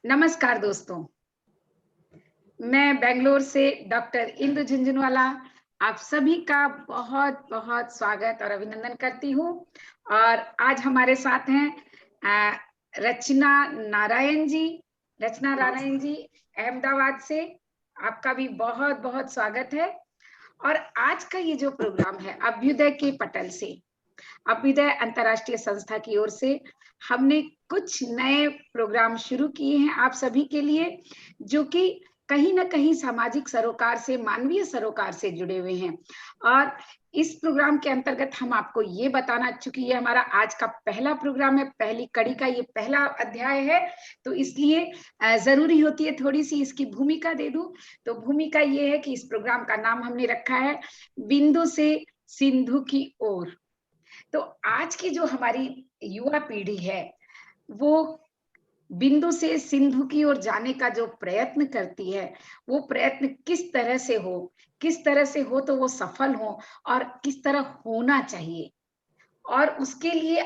नमस्कार दोस्तों, मैं बेंगलोर से डॉक्टर इंदु झुंझुनवाला आप सभी का बहुत-बहुत स्वागत और अभिनंदन करती हूँ। और आज हमारे साथ हैं अ, रचना नारायण जी। रचना नारायण जी अहमदाबाद से, आपका भी बहुत-बहुत स्वागत है। और आज का ये जो प्रोग्राम है अभ्युदय के पटल से, अभ्युदय अंतर्राष्ट्रीय संस्था की ओर से हमने कुछ नए प्रोग्राम शुरू किए हैं आप सभी के लिए, जो कि कहीं न कहीं सामाजिक सरोकार से, मानवीय सरोकार से जुड़े हुए हैं। और इस प्रोग्राम के अंतर्गत हम आपको ये बताना, चूँकि ये हमारा आज का पहला प्रोग्राम है, पहली कड़ी का ये पहला अध्याय है, तो इसलिए ज़रूरी होती है थोड़ी-सी इसकी भूमिका दे दूँ। तो भूमिका ये है कि इस प्रोग्राम का नाम हमने रखा है, बिंदु से सिंधु की ओर। तो आज की जो हमारी युवा पीढ़ी है, वो बिंदु से सिंधु की ओर जाने का जो प्रयत्न करती है, वो प्रयत्न किस तरह से हो तो वो सफल हो और किस तरह होना चाहिए। और उसके लिए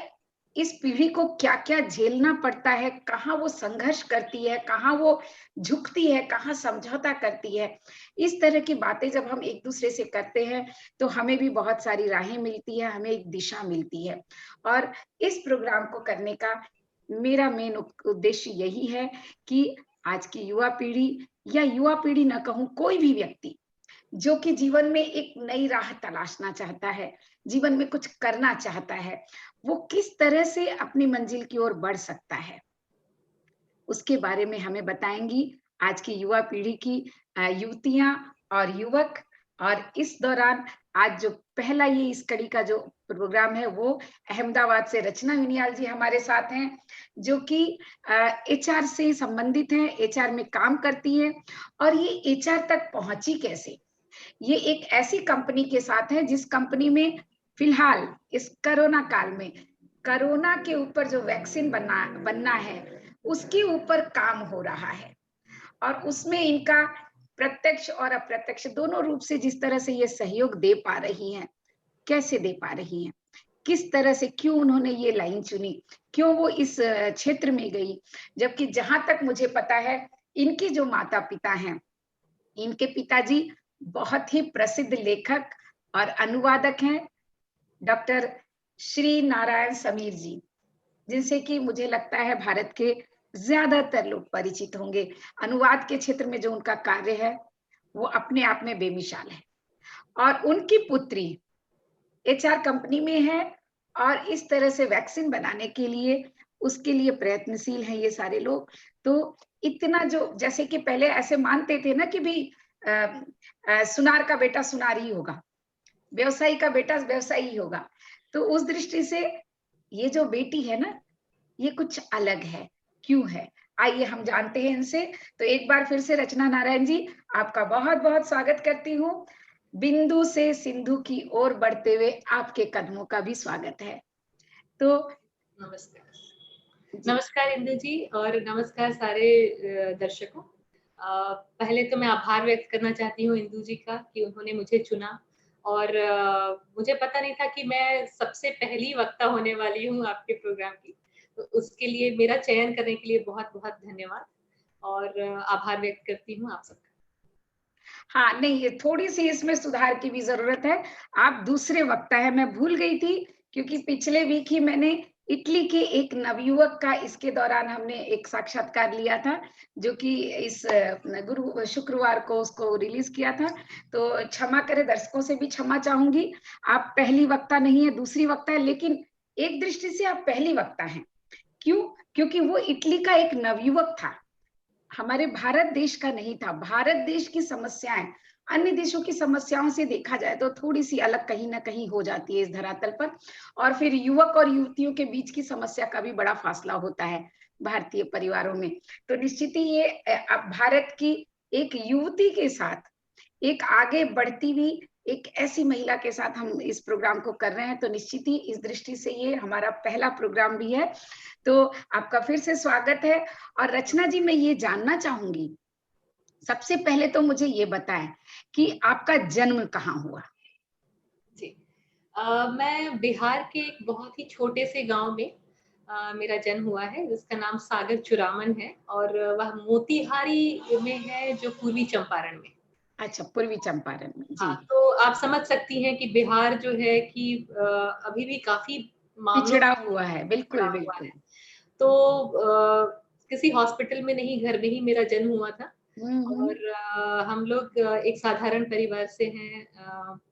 इस पीढ़ी को क्या-क्या झेलना पड़ता है, कहाँ वो संघर्ष करती है, कहाँ वो झुकती है, कहाँ समझौता करती है। इस तरह की बातें जब हम एक-दूसरे से करते हैं, तो हमें भी बहुत सारी राहें मिलती है, हमें एक दिशा मिलती है। और इस प्रोग्राम को करने का मेरा मेन उद्देश्य यही है कि आज की युवा पीढ़ी, या युवा पीढ़ी ना कहूँ, कोई भी व्यक्ति जो कि जीवन में एक नई राह तलाशना चाहता है, जीवन में कुछ करना चाहता है, वो किस तरह से अपनी मंजिल की ओर बढ़ सकता है, उसके बारे में हमें बताएँगी आज की युवा पीढ़ी की युवतियाँ और युवक। और इस दौरान आज जो पहला ये इस कड़ी का जो प्रोग्राम है, वो अहमदाबाद से रचना युनियाल जी हमारे साथ हैं, जो कि एचआर से संबंधित हैं, एचआर में काम करती हैं। और ये एचआर तक पहुँची कैसे? ये एक ऐसी कंपनी के साथ है जिस कंपनी में फिलहाल इस कोरोना काल में कोरोना के ऊपर जो वैक्सीन बनना है, उसके ऊपर काम हो रहा है। और उसमें इनका प्रत्यक्ष और अप्रत्यक्ष दोनों रूप से जिस तरह से ये सहयोग दे पा रही हैं, कैसे दे पा रही हैं? किस तरह से, क्यों उन्होंने ये लाइन चुनी? क्यों वो इस क्षेत्र में गई? जबकि जहाँ तक मुझे पता है, इनके जो माता-पिता हैं, इनके पिताजी बहुत ही प्रसिद्ध लेखक और अनुवादक हैं, डॉक्टर श्री नारायण समीर जी, जिनसे कि मुझे लगता है भारत के ज़्यादातर लोग परिचित होंगे। अनुवाद के क्षेत्र में जो उनका कार्य है, वो अपने आप में बेमिसाल है। और उनकी पुत्री एचआर कंपनी में है, और इस तरह से वैक्सीन बनाने के लिए, उसके लिए प्रयत्नशील हैं ये सारे लोग। तो इतना जो, जैसे कि पहले ऐसे मानते थे ना कि भई अ सुनार का बेटा सुनार ही होगा, व्यवसायी का बेटा व्यवसायी ही होगा। तो उस दृष्टि से ये जो बेटी है ना, ये कुछ अलग है। क्यों है? आइए हम जानते हैं इनसे। तो एक बार फिर से रचना नारायण जी, आपका बहुत-बहुत स्वागत करती हूँ। बिंदु से सिंधु की ओर बढ़ते हुए आपके कदमों का भी स्वागत है। तो नमस्कार। जी, नमस्कार इंदु जी और नमस्कार सारे दर्शकों। पहले तो मैं आभार व्यक्त करना चाहती हूँ इंदु जी का कि उन्होंने मुझे चुना और मुझे पता नहीं था कि मैं सबसे पहली वक्ता होने वाली हूँ आपके प्रोग्राम की। तो उसके लिए मेरा चयन करने के लिए बहुत-बहुत धन्यवाद और आभार व्यक्त करती हूँ आप सबका। हाँ, नहीं, ये थोड़ी-सी इसमें सुधार की भी ज़रूरत है। आप दूसरे वक्ता हैं, मैं भूल गई थी, क्योंकि पिछले वीक ही मैंने इटली के एक नवयुवक का, इसके दौरान हमने एक साक्षात्कार लिया था, जो कि इस शुक्रवार को उसको रिलीज़ किया था। तो क्षमा करें, दर्शकों से भी क्षमा चाहूँगी। आप पहली वक्ता नहीं है, दूसरी वक्ता है, लेकिन एक दृष्टि से आप पहली वक्ता हैं। क्यों? क्योंकि वो इटली का एक नवयुवक था। हमारे भारत देश का नहीं था। भारत देश की समस्याएँ, अन्य देशों की समस्याओं से देखा जाए तो थोड़ी-सी अलग कहीं न कहीं हो जाती है इस धरातल पर। और फिर युवक और युवतियों के बीच की समस्या का भी बड़ा फासला होता है, भारतीय परिवारों में। तो निश्चित ही ये अब भारत की एक युवती के साथ, एक आगे बढ़ती हुई एक ऐसी महिला के साथ हम इस प्रोग्राम को कर रहे हैं, तो निश्चित ही इस दृष्टि से ये हमारा पहला प्रोग्राम भी है। तो आपका फिर से स्वागत है। और रचना जी, मैं ये जानना चाहूँगी, सबसे पहले तो मुझे ये बताएँ कि आपका जन्म कहाँ हुआ? जी। मैं बिहार के एक बहुत ही छोटे से गाँव में मेरा जन्म हुआ है, जिसका नाम सागर चुरामन है और वह मोतिहारी में है, जो पूर्वी चंपारण में। अच्छा, पूर्वी चंपारण में, जी। हाँ, तो आप समझ सकती हैं कि बिहार जो है कि अभी भी काफ़ी मामलों पिछड़ा में हुआ है, पड़ा बिल्कुल, हुआ बिल्कुल। है। तो किसी हॉस्पिटल में नहीं, घर में ही मेरा जन्म हुआ था हुँ। और हम लोग एक साधारण परिवार से हैं।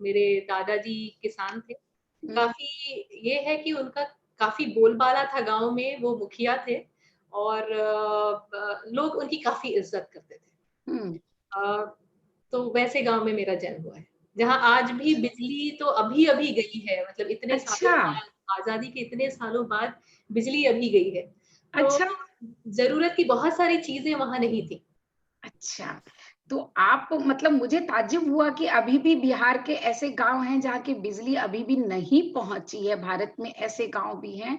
मेरे दादाजी किसान थे। हुँ, काफ़ी ये है कि उनका काफ़ी बोलबाला था गाँव में, वो मुखिया थे और लोग उनकी काफ़ी इज़्ज़त करते थे। हुँ। अ, तो वैसे गाँव में मेरा जन्म हुआ है, जहाँ आज भी बिजली तो अभी-अभी गई है, मतलब इतने सालों अच्छा, बाद, आज़ादी के इतने सालों बाद बिजली अभी गई है। तो अच्छा, ज़रूरत की बहुत सारी चीज़ें वहाँ नहीं थी। अच्छा। तो आप मतलब मुझे ताज्जुब हुआ कि अभी भी बिहार के ऐसे गाँव हैं जहाँ की बिजली अभी भी नहीं पहुँची है, भारत में ऐसे गाँव भी हैं।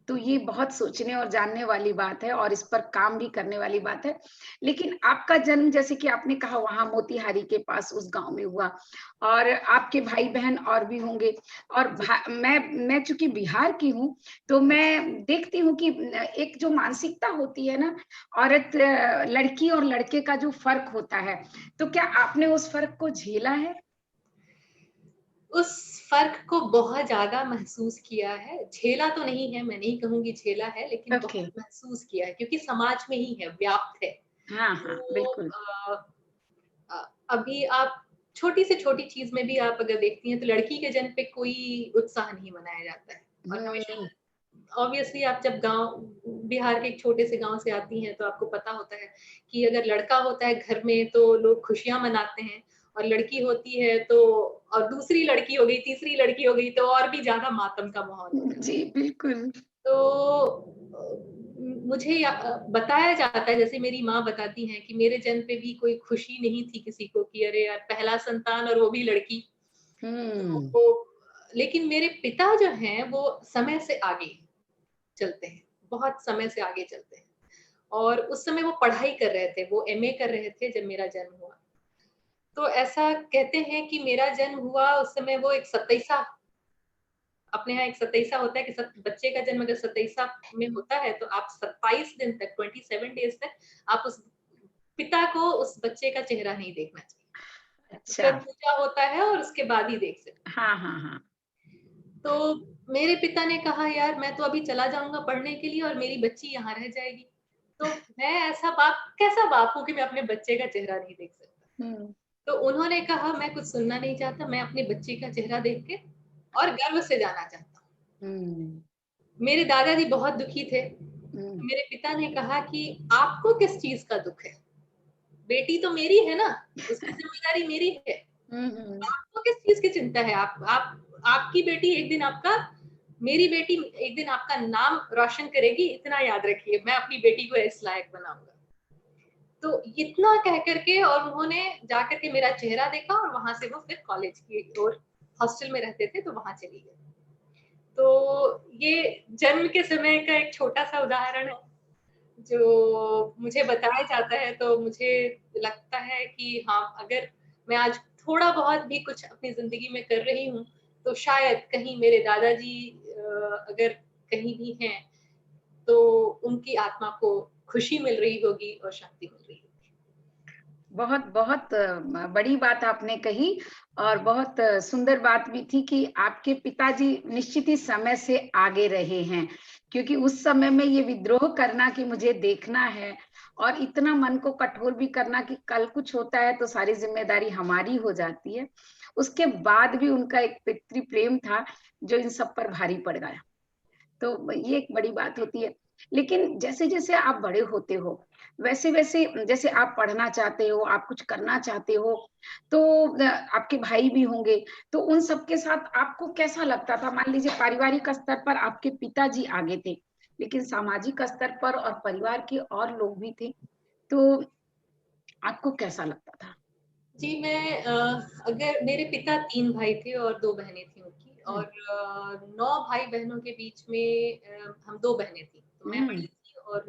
तो ये बहुत सोचने और जानने वाली बात है और इस पर काम भी करने वाली बात है। लेकिन आपका जन्म जैसे कि आपने कहा वहाँ मोतिहारी के पास उस गाँव में हुआ और आपके भाई-बहन और भी होंगे और जी, मैं चूँकि बिहार की हूँ, तो अच्छा। मैं देखती हूँ कि एक जो मानसिकता होती है ना, औरत लड़की और लड़के का जो फ़र्क होता है, तो क्या आपने उस फ़र्क को झेला है? उस फ़र्क को बहुत ज़्यादा महसूस किया है, झेला तो नहीं है, मैं नहीं कहूँगी झेला है, लेकिन ओके। बहुत महसूस किया है क्योंकि समाज में ही है, व्याप्त है। हाँ, हाँ, तो बिल्कुल। अभी आप छोटी से छोटी चीज़ में भी आप अगर देखती हैं तो लड़की के जन्म पे कोई उत्साह नहीं मनाया जाता है और हमेशा हुँ, ऑब्वियसली आप जब गाँव बिहार के एक छोटे से गाँव से आती हैं तो आपको पता होता है कि अगर लड़का होता है घर में तो लोग खुशियाँ मनाते हैं और लड़की होती है तो और दूसरी लड़की हो गई, तीसरी लड़की हो गई तो और भी ज़्यादा मातम का माहौल हो जाता जी, है। बिल्कुल। तो मुझे बताया जाता है जैसे मेरी माँ बताती हैं कि मेरे जन्म पे भी कोई खुशी नहीं थी किसी को कि अरे यार पहला संतान और वो भी लड़की। तो हुँ, वो लेकिन मेरे पिता जो हैं वो समय से आगे चलते हैं, बहुत समय से आगे चलते हैं और उस समय वो पढ़ाई कर रहे थे, वो एमए कर रहे थे जब मेरा जन्म हुआ। तो ऐसा कहते हैं कि मेरा जन्म हुआ उस समय वो एक 27 अपने यहाँ एक 27 होता है कि सत बच्चे का जन्म अगर 27 में होता है तो आप 27 दिन तक 27 डेज़ तक आप उस पिता को उस बच्चे का चेहरा नहीं देखना चाहिए। अच्छा। उसका पूजा होता है और उसके बाद ही देख सकते हाँ, हाँ, हाँ। हैं। तो मेरे पिता ने कहा यार मैं तो अभी चला जाऊँगा पढ़ने के लिए और मेरी बच्ची यहाँ रह जाएगी। तो मैं ऐसा बाप कैसा बाप हूँ कि मैं अपने बच्चे का चेहरा नहीं देख सकता। हुँ, तो उन्होंने कहा मैं कुछ सुनना नहीं चाहता, मैं अपनी बच्ची का चेहरा देख के और गर्व से जाना चाहता हूँ। हुँ, मेरे दादाजी बहुत दुखी थे। हुँ, मेरे पिता ने कहा कि आपको किस चीज़ का दुःख है? बेटी तो मेरी है ना, उसकी ज़िम्मेदारी मेरी है। हुँ, हुँ। आपको किस चीज़ की चिंता है? आप आपकी बेटी एक दिन आपका मेरी बेटी एक दिन आपका नाम रोशन करेगी, इतना याद रखिए, मैं अपनी बेटी को इस लायक बनाऊँगा। तो इतना कह कर के और उन्होंने जाकर के मेरा चेहरा देखा और वहाँ से वो फिर कॉलेज की ओर हॉस्टल में रहते थे, तो वहाँ चली गई। तो ये जन्म के समय का एक छोटा-सा उदाहरण है, जो मुझे बताया जाता है तो मुझे लगता है कि हाँ, अगर मैं आज थोड़ा-बहुत भी कुछ अपनी ज़िंदगी में कर रही हूँ, तो शायद कहीं मेरे दादाजी अगर कहीं भी हैं, तो उनकी आत्मा को खुशी मिल रही होगी और शांति मिल रही होगी। बहुत बहुत बड़ी बात आपने कही और बहुत सुंदर बात भी थी कि आपके पिताजी निश्चित ही समय से आगे रहे हैं क्योंकि उस समय में ये विद्रोह करना कि मुझे देखना है और इतना मन को कठोर भी करना कि कल कुछ होता है तो सारी जिम्मेदारी हमारी हो जाती है उसके बाद भी उनका एक पितृ प्रेम था जो इन सब पर भारी पड़ गया तो ये एक बड़ी बात होती है। लेकिन जैसे-जैसे आप बड़े होते हो, वैसे-वैसे जैसे आप पढ़ना चाहते हो, आप कुछ करना चाहते हो, तो आपके भाई भी होंगे, तो उन सबके साथ आपको कैसा लगता था? मान लीजिए पारिवारिक स्तर पर आपके पिताजी आगे थे, लेकिन सामाजिक स्तर पर और परिवार के और लोग भी थे, तो आपको कैसा लगता था? जी, मैं अगर मेरे पिता 3 भाई थे और 2 बहनें थी उनकी हुँ, और 9 भाई-बहनों के बीच में हम 2 बहनें थी। तो मैं हुँ, बड़ी थी और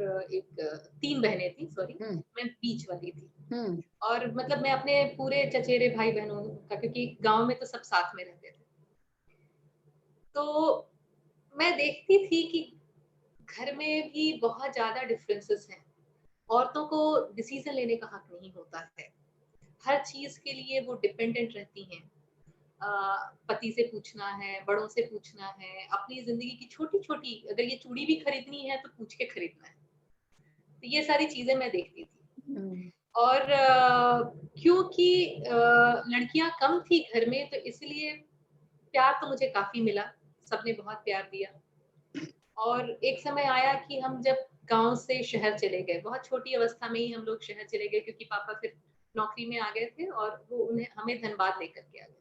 3 बहनें थी सॉरी, हुँ, मैं बीच वाली थी। हुँ, और मतलब मैं अपने पूरे चचेरे भाई-बहनों का क्योंकि गाँव में तो सब साथ में रहते थे। तो मैं देखती थी कि घर में भी बहुत ज्यादा डिफरेंसेस हैं। औरतों को डिसीजन लेने का हक नहीं होता है, हर चीज के लिए वो डिपेंडेंट रहती हैं। पति से पूछना है, बड़ों से पूछना है, अपनी जिंदगी की छोटी छोटी, अगर ये चूड़ी भी खरीदनी है तो पूछ के खरीदना है। तो ये सारी चीजें मैं देखती थी। और क्योंकि लड़कियां कम थी घर में, तो इसलिए प्यार तो मुझे काफी मिला, सबने बहुत प्यार दिया। और एक समय आया कि हम जब गांव से शहर चले गए, बहुत छोटी अवस्था में ही हम लोग शहर चले गए, क्योंकि पापा फिर नौकरी में आ गए थे और वो उन्हें हमें धनबाद लेकर के आ गए।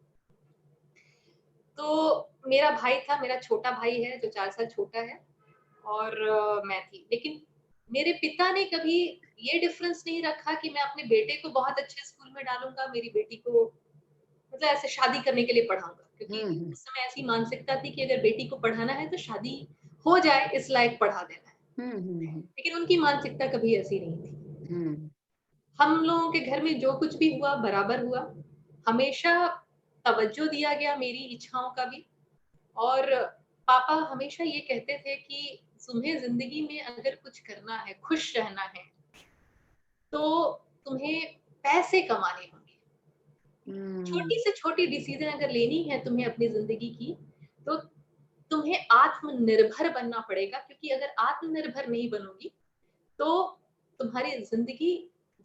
तो मेरा भाई था, मेरा छोटा भाई है जो 4 साल छोटा है, और मैं थी। लेकिन मेरे पिता ने कभी ये डिफरेंस नहीं रखा कि मैं अपने बेटे को बहुत अच्छे स्कूल में डालूंगा, मेरी बेटी को मतलब ऐसे शादी करने के लिए पढ़ाऊंगा, क्योंकि उस समय ऐसी मानसिकता थी कि अगर बेटी को पढ़ाना है तो शादी हो जाए, इस लायक पढ़ा देना है। लेकिन उनकी मानसिकता कभी ऐसी नहीं थी। हम लोगों के घर में जो कुछ भी हुआ बराबर हुआ, हमेशा तवज्जो दिया गया मेरी इच्छाओं का भी। और पापा हमेशा ये कहते थे कि तुम्हें जिंदगी में अगर कुछ करना है, खुश रहना है, तो तुम्हें पैसे कमाने होंगे। छोटी से छोटी डिसीजन अगर लेनी है तुम्हें अपनी जिंदगी की, तो तुम्हें आत्मनिर्भर बनना पड़ेगा, क्योंकि अगर आत्मनिर्भर नहीं बनोगी तो तुम्हारी जिंदगी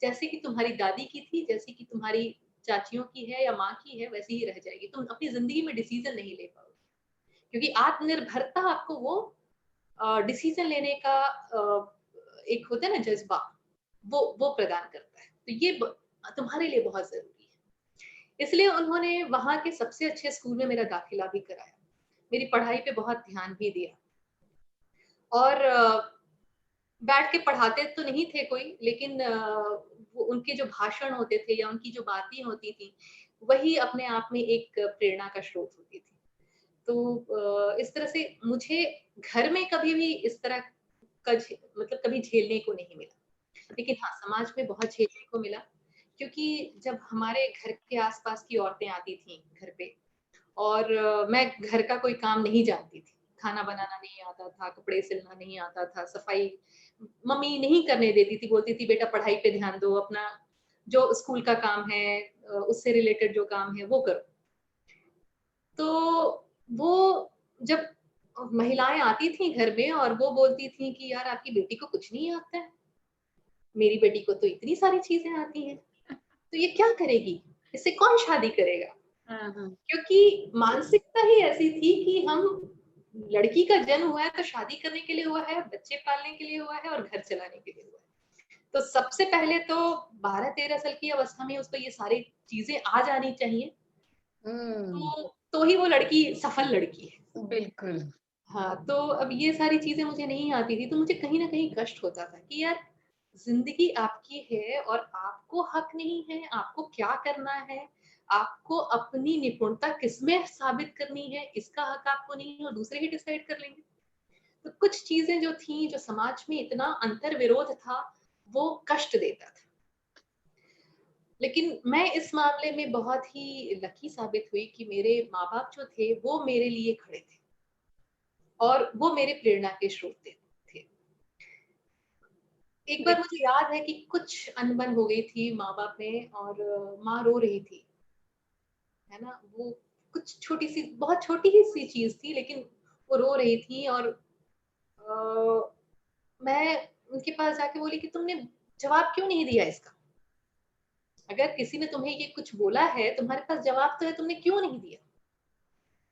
जैसे कि तुम्हारी दादी की थी, जैसे कि तुम्हारी चाचियों की है या माँ की है, वैसी ही रह जाएगी। तुम अपनी जिंदगी में डिसीजन नहीं ले पाओगे, क्योंकि आत्मनिर्भरता आपको वो डिसीजन लेने का एक होता है ना जज्बा, वो प्रदान करता है। तो ये तुम्हारे लिए बहुत जरूरी है। इसलिए उन्होंने वहां के सबसे अच्छे स्कूल में मेरा दाखिला भी कराया, मेरी पढ़ाई पे बहुत ध्यान भी दिया। और बैठ के पढ़ाते तो नहीं थे कोई, लेकिन वो उनके जो भाषण होते थे या उनकी जो बातें होती थी, वही अपने आप में एक प्रेरणा का स्रोत होती थी। तो इस तरह से मुझे घर में कभी भी इस तरह का मतलब कभी झेलने को नहीं मिला। लेकिन हाँ, समाज में बहुत झेलने को मिला, क्योंकि जब हमारे घर के आसपास की औरतें आती थी घर पे, और मैं घर का कोई काम नहीं जानती थी, खाना बनाना नहीं आता था, कपड़े सिलना नहीं आता था, सफाई मम्मी नहीं करने देती थी, बोलती थी बेटा पढ़ाई पे ध्यान दो, अपना जो स्कूल का काम है उससे रिलेटेड जो काम है वो करो। तो वो जब महिलाएं आती थी घर में और वो बोलती थी कि यार आपकी बेटी को कुछ नहीं आता है, मेरी बेटी को तो इतनी सारी चीजें आती हैं, तो ये क्या करेगी, इससे कौन शादी करेगा। क्योंकि मानसिकता ही ऐसी थी कि हम, लड़की का जन्म हुआ है तो शादी करने के लिए हुआ है, बच्चे पालने के लिए हुआ है और घर चलाने के लिए हुआ है। तो सबसे पहले तो 12-13 साल की अवस्था में उसको ये सारी चीजें आ जानी चाहिए, तो ही वो लड़की सफल लड़की है। बिल्कुल। हाँ, तो अब ये सारी चीजें मुझे नहीं आती थी, तो मुझे कहीं ना कहीं कष्ट होता था कि यार जिंदगी आपकी है और आपको हक नहीं है, आपको क्या करना है, आपको अपनी निपुणता किसमें साबित करनी है, इसका हक आपको नहीं है और दूसरे ही डिसाइड कर लेंगे। तो कुछ चीजें जो थी, जो समाज में इतना अंतर विरोध था, वो कष्ट देता था। लेकिन मैं इस मामले में बहुत ही लकी साबित हुई कि मेरे माँ बाप जो थे वो मेरे लिए खड़े थे और वो मेरे प्रेरणा के स्रोत थे। एक बार मुझे याद है कि कुछ अनबन हो गई थी माँ बाप में, और माँ रो रही थी, है ना, वो कुछ छोटी सी, बहुत छोटी ही सी चीज थी, लेकिन वो रो रही थी। और मैं उनके पास जाके बोली कि तुमने जवाब क्यों नहीं दिया इसका, अगर किसी ने तुम्हें ये कुछ बोला है, तुम्हारे पास जवाब तो है, तुमने क्यों नहीं दिया।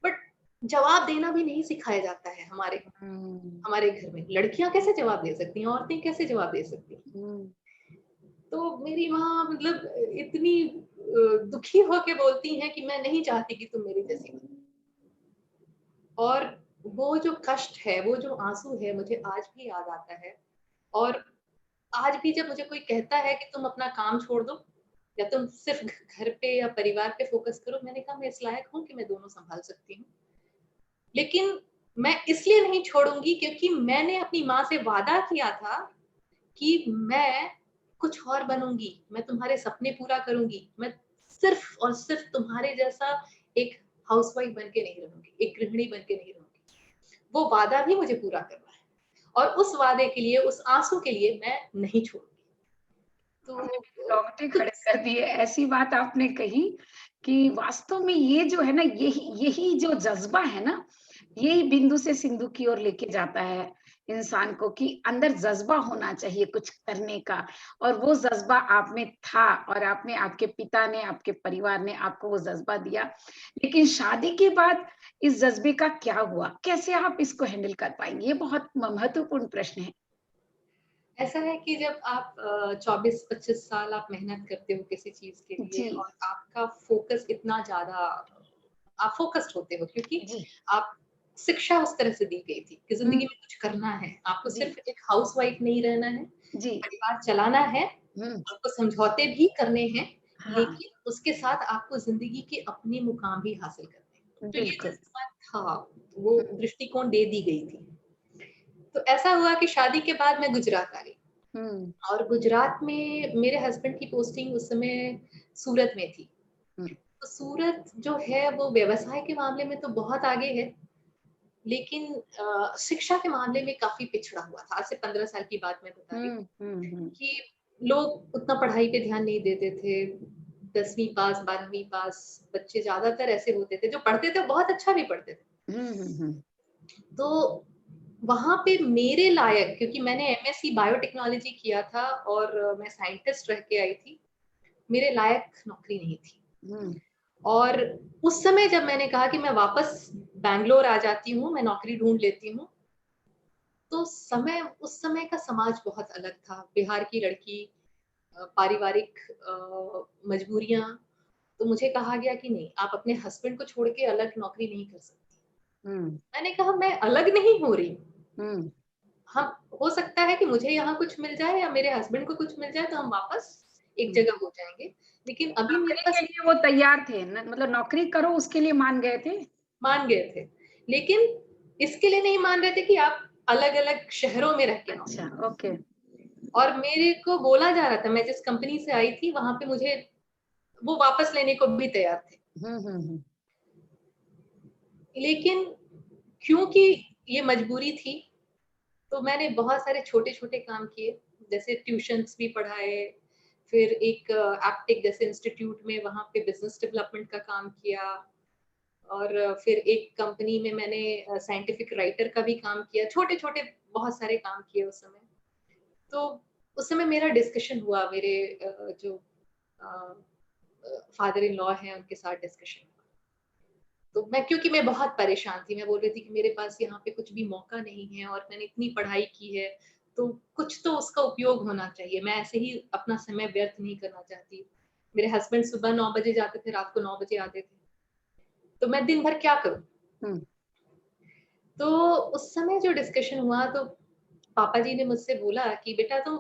बट जवाब देना भी नहीं सिखाया जाता है हमारे घर में। लड़कियां कैसे जवाब दे सकती हैं, औरतें कैसे जवाब दे सकती हैं। तो मेरी माँ मतलब इतनी दुखी होके बोलती हैं कि मैं नहीं चाहती कि तुम मेरी जैसी बनो। और वो जो कष्ट है, वो जो आंसू है, मुझे आज भी याद आता है। और आज भी जब मुझे कोई कहता है कि तुम अपना काम छोड़ दो या तुम सिर्फ घर पे या परिवार पे फोकस करो, मैंने कहा मैं इस लायक हूँ कि मैं दोनों संभाल सकती हूँ। लेकिन मैं इसलिए नहीं छोड़ूंगी क्योंकि मैंने अपनी माँ से वादा किया था कि मैं कुछ और बनूंगी, मैं तुम्हारे सपने पूरा करूंगी, मैं सिर्फ और सिर्फ तुम्हारे जैसा एक हाउसवाइफ बन के नहीं रहूंगी, एक गृहिणी बन के नहीं रहूंगी। वो वादा भी मुझे पूरा करना है। और उस वादे के लिए, उस आंसू के लिए मैं नहीं छोड़ूंगी। तो रोंगटे खड़े कुछ कर दिए, ऐसी बात आपने कही कि वास्तव में ये जो है ना, यही यही जो जज्बा है ना, यही बिंदु से सिंधु की ओर लेके जाता है इंसान को, कि अंदर जज्बा होना चाहिए कुछ करने का। और वो जज्बा आप में था, और आपने, आपके पिता ने, आपके परिवार ने आपको वो जज्बा दिया। लेकिन शादी के बाद इस जज्बे का क्या हुआ? कैसे आप इसको हैंडल कर पाएंगे? ये बहुत महत्वपूर्ण प्रश्न है। ऐसा है कि जब आप 24-25 साल आप मेहनत करते हो किसी चीज के लिए, जी, और आपका फोकस इतना ज्यादा, आप फोकस्ड होते हो क्योंकि जी, आप शिक्षा उस तरह से दी गई थी कि हुँ, जिंदगी में कुछ करना है, आपको जी, सिर्फ एक हाउसवाइफ नहीं रहना है, जी, परिवार चलाना है, हुँ, आपको समझौते भी करने हैं, हाँ, लेकिन उसके साथ आपको जिंदगी के अपने मुकाम भी हासिल करने हैं। तो ये बिल्कुल। जज्बा था, वो हुँ, दृष्टिकोण दे दी गई थी। तो ऐसा हुआ कि शादी के बाद मैं गुजरात आ गई, हुँ, और गुजरात में मेरे हस्बैंड की पोस्टिंग उस समय सूरत में थी। हुँ, तो सूरत जो है वो व्यवसाय के मामले में तो बहुत आगे है, लेकिन शिक्षा के मामले में काफ़ी पिछड़ा हुआ था। आज से 15 साल की बात मैं बता रही हूँ हुँ, हुँ, हुँ, कि लोग उतना पढ़ाई पे ध्यान नहीं देते थे। 10वीं पास, 12वीं पास बच्चे ज़्यादातर ऐसे होते थे, जो पढ़ते थे बहुत अच्छा भी पढ़ते थे। हुँ, हुँ, हुँ, तो वहाँ पे मेरे लायक, क्योंकि मैंने एमएससी बायोटेक्नोलॉजी किया था और मैं साइंटिस्ट रह के आई थी, मेरे लायक नौकरी नहीं थी। हुँ, और उस समय जब मैंने कहा कि मैं वापस बैंगलोर आ जाती हूँ, मैं नौकरी ढूँढ लेती हूँ, तो उस समय का समाज बहुत अलग था। बिहार की लड़की, पारिवारिक मजबूरियाँ, तो मुझे कहा गया कि नहीं, आप अपने हस्बैंड को छोड़ के अलग नौकरी नहीं कर सकती। हुँ, मैंने कहा मैं अलग नहीं हो रही हूँ। हुँ, हम, हो सकता है कि मुझे यहाँ कुछ मिल जाए या मेरे हस्बैंड को कुछ मिल जाए तो हम वापस एक हुँ। जगह हो जाएँगे। लेकिन अभी मेरे नौकरी के पास, लिए वो तैयार थे न, मतलब नौकरी करो उसके लिए मान गए थे? मान गए थे। लेकिन इसके लिए नहीं मान रहे थे कि आप अलग-अलग शहरों में रह के अच्छा, नौकरी, ओके। और मेरे को बोला जा रहा था, मैं जिस कंपनी से आई थी वहाँ पे मुझे वो वापस लेने को भी तैयार थे। हुँ, हुँ, हुँ, लेकिन क्योंकि ये मजबूरी थी, तो मैंने बहुत सारे छोटे-छोटे काम किए, जैसे ट्यूशन्स भी पढ़ाए, फिर एक एप्टिक जैसे इंस्टीट्यूट में वहाँ पे बिज़नेस डेवलपमेंट का काम किया, और फिर एक कंपनी में मैंने साइंटिफिक राइटर का भी काम किया, छोटे-छोटे बहुत सारे काम किए उस समय। तो उस समय मेरा डिस्कशन हुआ मेरे जो अ फादर इन लॉ हैं उनके साथ डिस्कशन हुआ। तो क्योंकि मैं बहुत परेशान थी, मैं बोल रही थी कि मेरे पास यहाँ पे कुछ भी मौका नहीं है और मैंने इतनी पढ़ाई की है, तो कुछ तो उसका उपयोग होना चाहिए। मैं ऐसे ही अपना समय व्यर्थ नहीं करना चाहती। मेरे हस्बैंड सुबह 9 बजे जाते थे, रात को 9 बजे आते थे। तो मैं दिन भर क्या करूँ? हुँ, तो उस समय जो डिस्कशन हुआ, तो पापा जी ने मुझसे बोला कि बेटा तुम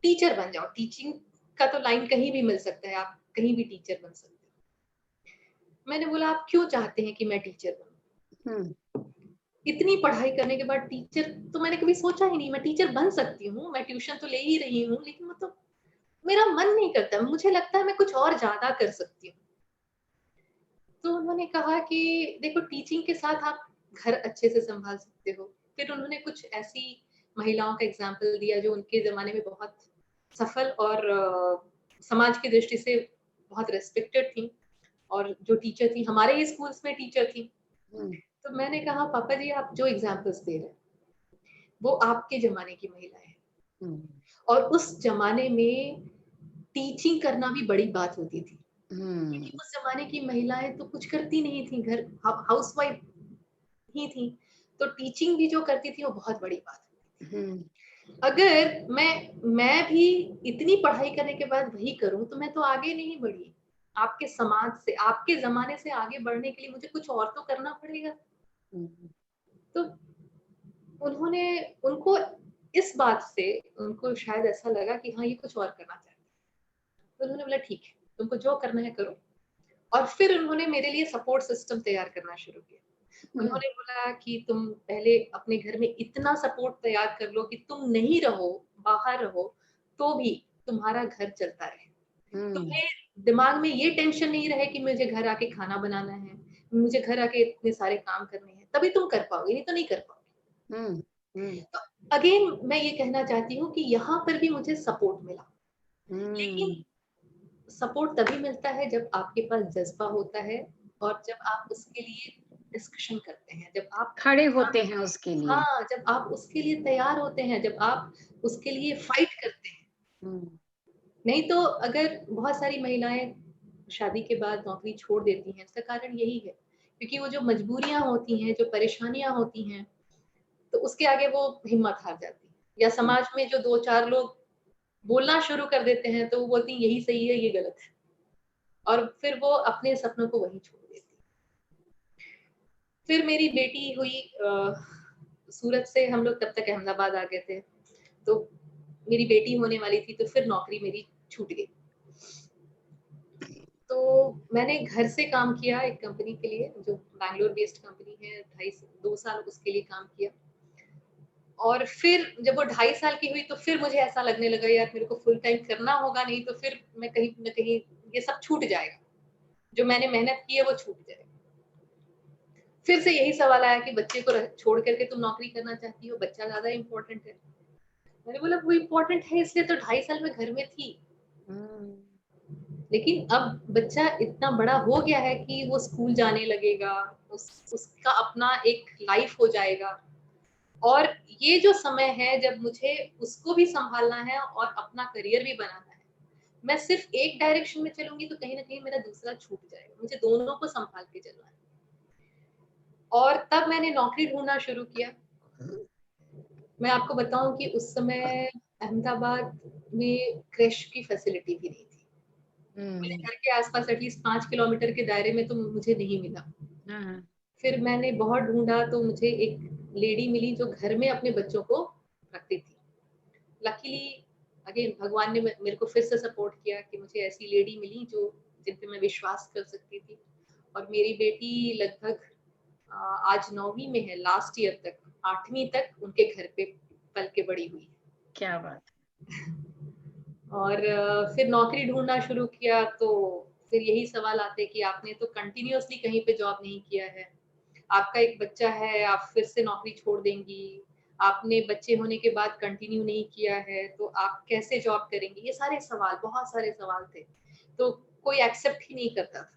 टीचर बन जाओ, टीचिंग का तो लाइन कहीं भी मिल सकता है, आप कहीं भी टीचर बन सकते हो। मैंने बोला आप क्यों चाहते हैं कि मैं टीचर बनूँ? हुँ, इतनी पढ़ाई करने के बाद टीचर तो मैंने कभी सोचा ही नहीं। मैं टीचर बन सकती हूँ, मैं ट्यूशन तो ले ही रही हूँ, लेकिन मतलब मेरा मन नहीं करता, मुझे लगता है मैं कुछ और ज़्यादा कर सकती हूँ। तो उन्होंने कहा कि देखो टीचिंग के साथ आप घर अच्छे से सँभाल सकते हो। फिर उन्होंने कुछ ऐसी महिलाओं का एग्ज़ाम्पल दिया जो उनके ज़माने में बहुत सफल और समाज की दृष्टि से बहुत रिस्पेक्टेड थीं, और जो टीचर थी, हमारे ही स्कूल्स में टीचर थी। हुँ, तो मैंने कहा पापा जी आप जो एग्ज़ाम्पल्स दे रहे हैं, वो आपके ज़माने की महिलाएँ हैं, हुँ, और उस ज़माने में टीचिंग करना भी बड़ी बात होती थी। हुँ, क्योंकि उस ज़माने की महिलाएँ तो कुछ करती नहीं थी, घर हाउसवाइफ ही थी। तो टीचिंग भी जो करती थी वो बहुत बड़ी बात होती थी। हुँ, अगर मैं भी इतनी पढ़ाई करने के बाद वही करूँ तो मैं तो आगे नहीं बढ़ी। आपके समाज से, आपके ज़माने से आगे बढ़ने के लिए मुझे कुछ और तो करना पड़ेगा। हुँ, तो उन्होंने उनको इस बात से, उनको शायद ऐसा लगा कि हाँ, ये कुछ और करना चाहती है। तो उन्होंने बोला ठीक है, तुमको जो करना है करो। और फिर उन्होंने मेरे लिए सपोर्ट सिस्टम तैयार करना शुरू किया। हुँ, उन्होंने बोला कि तुम पहले अपने घर में इतना सपोर्ट तैयार कर लो कि तुम नहीं रहो, बाहर रहो, तो भी तुम्हारा घर चलता रहे। हुँ, तुम्हें दिमाग में ये टेंशन नहीं रहे कि मुझे घर आके खाना बनाना है, मुझे घर आके इतने सारे काम करने हैं, तभी तुम कर पाओगे, नहीं तो नहीं कर पाओगे। हुँ, तो अगेन मैं ये कहना चाहती हूँ कि यहाँ पर भी मुझे सपोर्ट मिला, लेकिन सपोर्ट तभी मिलता है जब आपके पास जज्बा होता है और जब आप उसके लिए डिस्कशन करते हैं, जब आप खड़े होते हैं उसके लिए। हाँ, जब आप उसके लिए तैयार होते हैं, जब आप उसके लिए फाइट करते हैं। नहीं तो अगर बहुत सारी महिलाएं शादी के बाद नौकरी छोड़ देती हैं, इसका कारण यही है क्योंकि वो जो मजबूरियां होती हैं, जो परेशानियां होती हैं, तो उसके आगे वो हिम्मत हार जाती है, या समाज में जो 2-4 लोग बोलना शुरू कर देते हैं तो वो बोलती हैं यही सही है, ये गलत है, और फिर वो अपने सपनों को वहीं छोड़ देती है। फिर मेरी बेटी हुई, सूरत से हम लोग तब तक अहमदाबाद आ गए थे, तो मेरी बेटी होने वाली थी, तो फिर नौकरी मेरी छूट गई। तो मैंने घर से काम किया एक कंपनी के लिए, जो बैंगलोर बेस्ड कंपनी है, 2 साल उसके लिए काम किया। और फिर जब वो 2.5 साल की हुई तो फिर मुझे ऐसा लगने लगा यार मेरे को फुल टाइम करना होगा, नहीं तो फिर मैं कहीं न कहीं ये सब छूट जाएगा, जो मैंने मेहनत की है वो छूट जाएगा। फिर से यही सवाल आया कि बच्चे को छोड़ करके तुम नौकरी करना चाहती हो, बच्चा ज्यादा इम्पोर्टेंट है। मैंने बोला वो इम्पोर्टेंट है इसलिए तो 2.5 साल में घर में थी, लेकिन अब बच्चा इतना बड़ा हो गया है कि वो स्कूल जाने लगेगा, उसका अपना एक लाइफ हो जाएगा, और ये जो समय है जब मुझे उसको भी संभालना है और अपना करियर भी बनाना है, मैं सिर्फ एक डायरेक्शन में चलूंगी तो कहीं ना कहीं मेरा दूसरा छूट जाएगा, मुझे दोनों को संभाल के चलना है। और तब मैंने नौकरी ढूंढना शुरू किया। मैं आपको बताऊं कि उस समय अहमदाबाद में क्रैश की फैसिलिटी भी नहीं थी। मेरे घर के आसपास एटलीस्ट 5 किलोमीटर के दायरे में तो मुझे नहीं मिला। फिर मैंने बहुत ढूंढा तो मुझे एक लेडी मिली जो घर में अपने बच्चों को रखती थी। लकीली अगेन भगवान ने मेरे को फिर से सपोर्ट किया कि मुझे ऐसी लेडी मिली जो जिन पे मैं विश्वास कर सकती थी। और मेरी बेटी लगभग आज 9वीं में है, लास्ट ईयर तक 8वीं तक उनके घर पे पल के बड़ी हुई। क्या बात। और फिर नौकरी ढूंढना शुरू किया तो फिर यही सवाल आते कि आपने तो कंटिन्यूअसली कहीं पे जॉब नहीं किया है, आपका एक बच्चा है, आप फिर से नौकरी छोड़ देंगी, आपने बच्चे होने के बाद कंटिन्यू नहीं किया है तो आप कैसे जॉब करेंगी, ये सारे सवाल, बहुत सारे सवाल थे, तो कोई एक्सेप्ट ही नहीं करता था।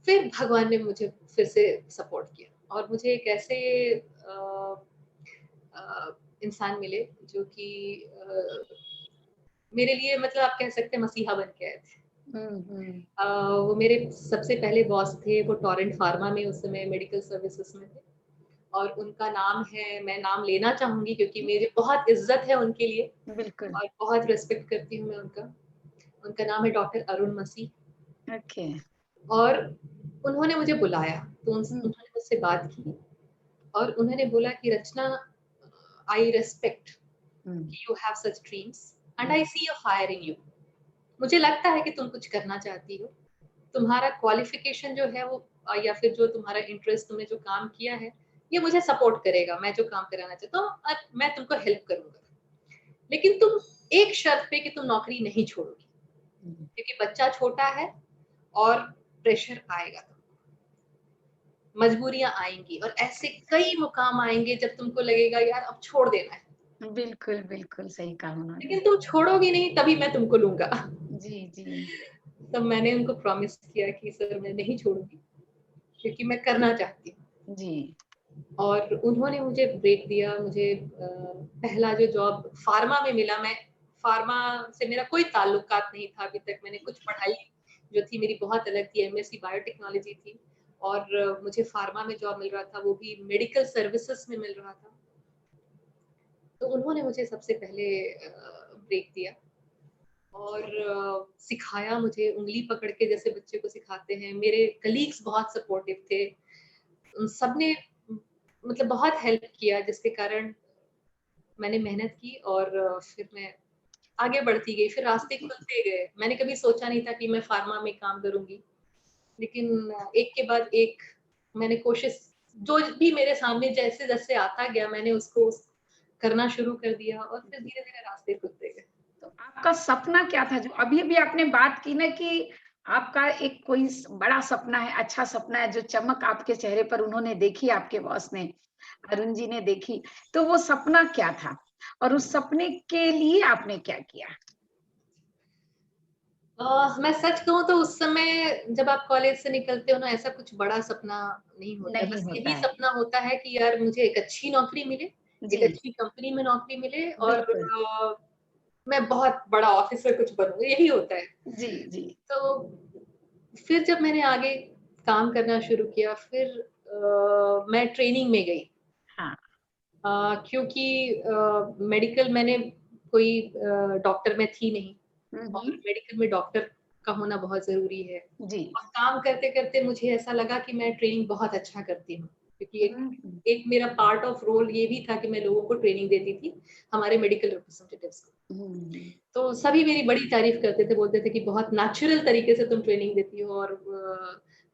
फिर भगवान ने मुझे फिर से सपोर्ट किया और मुझे एक ऐसे इंसान मिले जो कि मेरे लिए मतलब आप कह सकते हैं मसीहा बन के आए थे। वो मेरे सबसे पहले बॉस थे, वो टोरेंट फार्मा में उस समय मेडिकल सर्विसेज में थे, और उनका नाम है, मैं नाम लेना चाहूंगी क्योंकि मेरी बहुत इज्जत है उनके लिए, बिल्कुल, और बहुत रिस्पेक्ट करती हूँ मैं उनका। उनका नाम है डॉक्टर अरुण मसीह। ओके। और उन्होंने मुझे बुलाया तो उन्होंने मुझसे बात की और उन्होंने बोला कि Rachna, I respect you have such dreams and I see a fire in you. मुझे लगता है कि तुम कुछ करना चाहती हो, तुम्हारा क्वालिफिकेशन जो है वो या फिर जो तुम्हारा इंटरेस्ट, तुमने जो काम किया है ये मुझे सपोर्ट करेगा, मैं जो काम कराना चाहता हूँ मैं तुमको हेल्प करूंगा, लेकिन तुम एक शर्त पे कि तुम नौकरी नहीं छोड़ोगी, क्योंकि बच्चा छोटा है और प्रेशर आएगा, मजबूरियां आएंगी और ऐसे कई मुकाम आएंगे जब तुमको लगेगा यार अब छोड़ देना है। बिल्कुल बिल्कुल सही कहा उन्होंने। लेकिन तुम छोड़ोगी नहीं तभी मैं तुमको लूंगा। जी जी। तब मैंने उनको प्रॉमिस किया कि सर मैं नहीं छोड़ूंगी क्योंकि मैं करना चाहती हूँ। जी। और उन्होंने मुझे ब्रेक दिया, मुझे पहला जो जॉब फार्मा में मिला, मैं फार्मा से मेरा कोई ताल्लुकात नहीं था अभी तक, मैंने कुछ पढ़ाई जो थी मेरी बहुत अलग थी, एमएससी बायोटेक्नोलॉजी थी, और मुझे फार्मा में जॉब मिल रहा था, वो भी मेडिकल सर्विसेज में मिल रहा था। तो उन्होंने मुझे सबसे पहले ब्रेक दिया और सिखाया मुझे उंगली पकड़ के जैसे बच्चे को सिखाते हैं। मेरे कलीग्स बहुत सपोर्टिव थे, उन सब ने मतलब बहुत हेल्प किया, जिसके कारण मैंने मेहनत की और फिर मैं आगे बढ़ती गई, फिर रास्ते खुलते गए। मैंने कभी सोचा नहीं था कि मैं फार्मा में काम करूंगी, लेकिन एक के बाद एक मैंने कोशिश, जो भी मेरे सामने जैसे जैसे आता गया मैंने उसको करना शुरू कर दिया और फिर धीरे धीरे रास्ते खुलते गए। तो आपका सपना क्या था, जो अभी अभी आपने बात की ना कि आपका एक कोई बड़ा सपना है, अच्छा सपना है, जो चमक आपके चेहरे पर उन्होंने देखी आपके बॉस ने, अरुण जी ने देखी, तो वो सपना क्या था और उस सपने के लिए आपने क्या किया? मैं सच कहूँ तो उस समय जब आप कॉलेज से निकलते हो ना, ऐसा कुछ बड़ा सपना नहीं होता है। नहीं बस होता यही है। सपना होता है कि यार मुझे एक अच्छी नौकरी मिले, एक जी, अच्छी कंपनी में नौकरी मिले और बिल्कुल। मैं बहुत बड़ा ऑफिसर कुछ बनूँ, यही होता है। जी, जी। तो फिर जब मैंने आगे काम करना शुरू किया, फिर मैं ट्रेनिंग में गई। हाँ। क्योंकि मेडिकल मैंने कोई डॉक्टर में थी नहीं हुँ, और हुँ। मेडिकल में डॉक्टर का होना बहुत ज़रूरी है। जी। और काम करते-करते मुझे ऐसा लगा कि मैं ट्रेनिंग बहुत अच्छा करती हूँ, क्योंकि एक हुँ, हुँ। एक मेरा पार्ट ऑफ रोल ये भी था कि मैं लोगों को ट्रेनिंग देती थी, हमारे मेडिकल रिप्रेजेंटेटिव्स को। हुँ, तो सभी मेरी बड़ी तारीफ़ करते थे, बोलते थे कि बहुत नेचुरल तरीके से तुम ट्रेनिंग देती हो और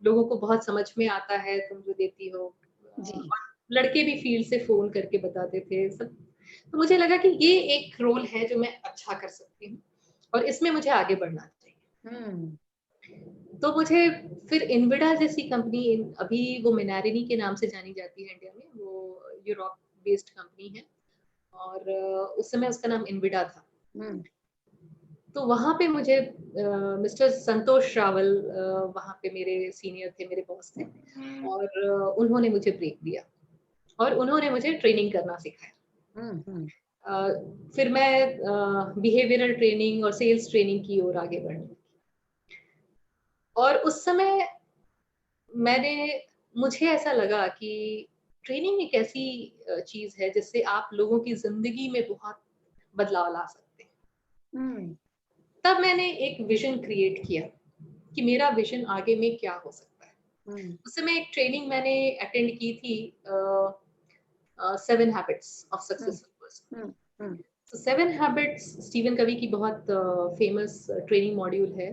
लोगों को बहुत समझ में आता है तुम जो देती हो। जी। और लड़के भी फील्ड से फ़ोन करके बताते थे सब। तो मुझे लगा कि ये एक रोल है जो मैं अच्छा कर सकती हूँ और इसमें मुझे आगे बढ़ना चाहिए। हुँ। तो मुझे फिर इन्विडा जैसी कंपनी, अभी वो मिनारिनी के नाम से जानी जाती है इंडिया में, वो यूरोप बेस्ड कंपनी है और उस समय उसका नाम इन्विडा था। हुँ। तो वहाँ पे मुझे मिस्टर संतोष रावल वहाँ पे मेरे सीनियर थे, मेरे बॉस थे और उन्होंने मुझे ब्रेक दिया और उन्होंने मुझे ट्रेनिंग करना सिखाया। हुँ, हुँ। अ, फिर मैं बिहेवियरल ट्रेनिंग और सेल्स ट्रेनिंग की ओर आगे बढ़ी और उस समय मैंने मुझे ऐसा लगा कि ट्रेनिंग एक ऐसी चीज़ है जिससे आप लोगों की ज़िंदगी में बहुत बदलाव ला सकते हैं। हुँ। तब मैंने एक विज़न क्रिएट किया कि मेरा विज़न आगे में क्या हो सकता है। हुँ। उस समय एक ट्रेनिंग मैंने अटेंड की थी 7 habits of hmm. Successful person. Hmm. Hmm. तो 7 हैबिट्स स्टीवन कवी की बहुत फेमस ट्रेनिंग मॉड्यूल है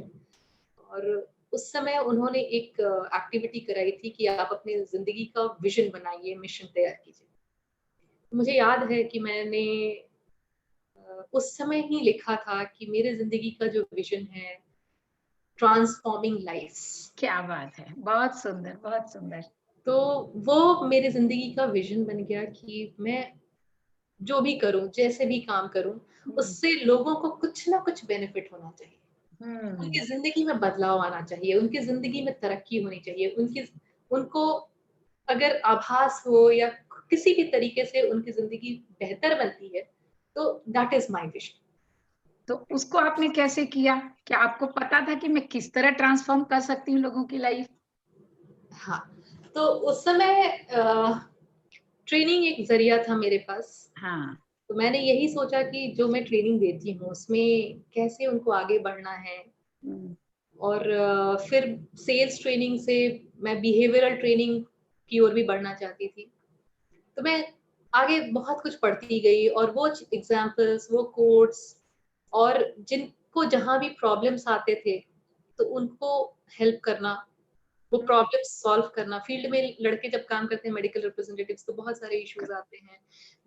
और उस समय उन्होंने एक एक्टिविटी कराई थी कि आप अपनी ज़िंदगी का विज़न बनाइए, मिशन तैयार कीजिए। मुझे याद है कि मैंने उस समय ही लिखा था कि मेरे ज़िंदगी का जो विज़न है, ट्रांसफॉर्मिंग लाइफ़्स। क्या बात है! बहुत सुंदर, बहुत सुंदर। तो वो मेरी ज़िंदगी का विज़न बन गया कि मैं जो भी करूँ, जैसे भी काम करूँ, हुँ। उससे लोगों को कुछ ना कुछ बेनिफिट होना चाहिए। उनकी हुँ। ज़िंदगी में बदलाव आना चाहिए, उनकी ज़िंदगी में तरक्की होनी चाहिए, उनको अगर आभास हो या किसी भी तरीके से उनकी ज़िंदगी बेहतर बनती है, तो दैट इज़ माय विज़न। तो उसको आपने कैसे किया? क्या आपको पता था कि मैं किस तरह ट्रांसफ़ॉर्म कर सकती हूँ लोगों की लाइफ़? हाँ, तो उस समय ट्रेनिंग एक ज़रिया था मेरे पास। हाँ। तो मैंने यही सोचा कि जो मैं ट्रेनिंग देती हूँ, उसमें कैसे उनको आगे बढ़ना है हुँ। और फिर सेल्स ट्रेनिंग से मैं बिहेवियरल ट्रेनिंग की ओर भी बढ़ना चाहती थी। तो मैं आगे बहुत कुछ पढ़ती गई और वो एग्जाम्पल्स, वो कोट्स और जिनको जहाँ भी प्रॉब्लम्स आते थे, तो उनको हेल्प करना, वो हुँ। प्रॉब्लम सॉल्व करना। फील्ड में लड़के जब काम करते हैं मेडिकल रिप्रेजेंटेटिव्स, तो बहुत सारे इश्यूज आते हैं,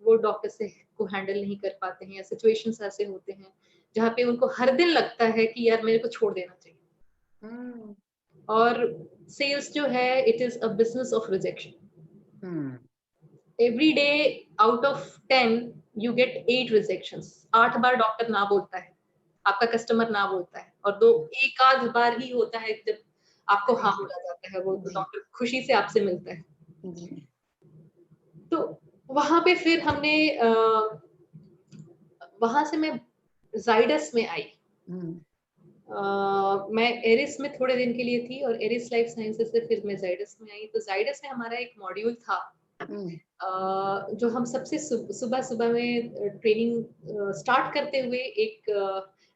वो डॉक्टर से को हैंडल नहीं कर पाते हैं या सिचुएशंस ऐसे होते हैं जहाँ पे उनको हर दिन लगता है कि यार मेरे को छोड़ देना चाहिए। हुँ। और सेल्स जो है, it is a business of rejection. Hmm. Every day out of 10 you get 8 rejections. 8 bar doctor ना बोलता है, आपका कस्टमर ना बोलता है और दो एक आध बार ही होता है जब आपको हाँ जी, बोला जाता है, वो जी, डॉक्टर खुशी से आपसे मिलता है। जी। तो वहां पे फिर हमने वहां से मैं जाइडस में आई। हुँ। मैं एरिस में थोड़े दिन के लिए थी और एरिस लाइफ साइंसेज से फिर मैं जाइडस में आई। तो जाइडस में हमारा एक मॉड्यूल था, हुँ। जो हम सबसे सुबह-सुबह में ट्रेनिंग स्टार्ट करते हुए एक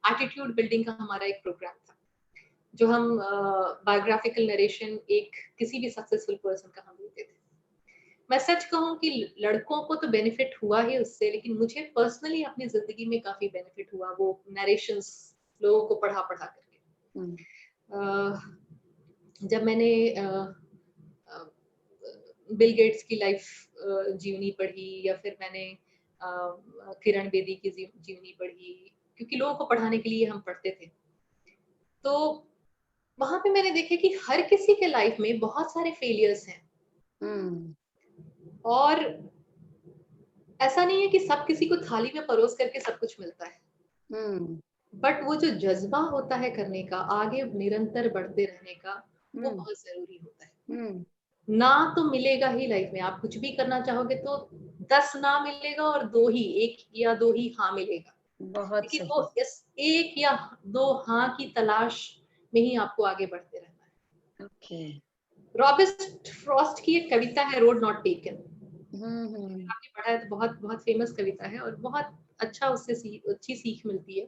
एटीट्यूड बिल्डिंग का हमारा एक प्रोग्राम था, जो हम बायोग्राफिकल नरेशन एक किसी भी सक्सेसफुल पर्सन का हम देते थे। मैं सच कहूँ कि लड़कों को तो बेनिफिट हुआ ही उससे, लेकिन मुझे पर्सनली अपनी ज़िंदगी में काफ़ी बेनिफिट हुआ वो नरेशंस लोगों को पढ़ा-पढ़ा करके। हुँ। अ, जब मैंने अ, बिल गेट्स की लाइफ जीवनी पढ़ी या फिर मैंने किरण बेदी की जीवनी पढ़ी, क्योंकि लोगों को पढ़ाने के लिए हम पढ़ते थे। तो वहां पे मैंने देखे कि हर किसी के लाइफ में बहुत सारे फेलियर्स हैं, हुँ। और ऐसा नहीं है कि सब किसी को थाली में परोस करके सब कुछ मिलता है, बट वो जो जज्बा होता है करने का, आगे निरंतर बढ़ते रहने का, वो बहुत जरूरी होता है। ना तो मिलेगा ही लाइफ में, आप कुछ भी करना चाहोगे तो 10 ना मिलेगा और 2 ही, 1 या 2 ही हाँ मिलेगा। बहुत लेकिन सही। वो इस 1 या 2 हाँ की तलाश में ही आपको आगे बढ़ते रहना है। ओके। रॉबर्ट फ्रॉस्ट की एक कविता है, रोड नॉट टेकन। हम्म। आपने पढ़ा है तो बहुत बहुत फेमस कविता है और बहुत अच्छा उससे अच्छी सीख मिलती है।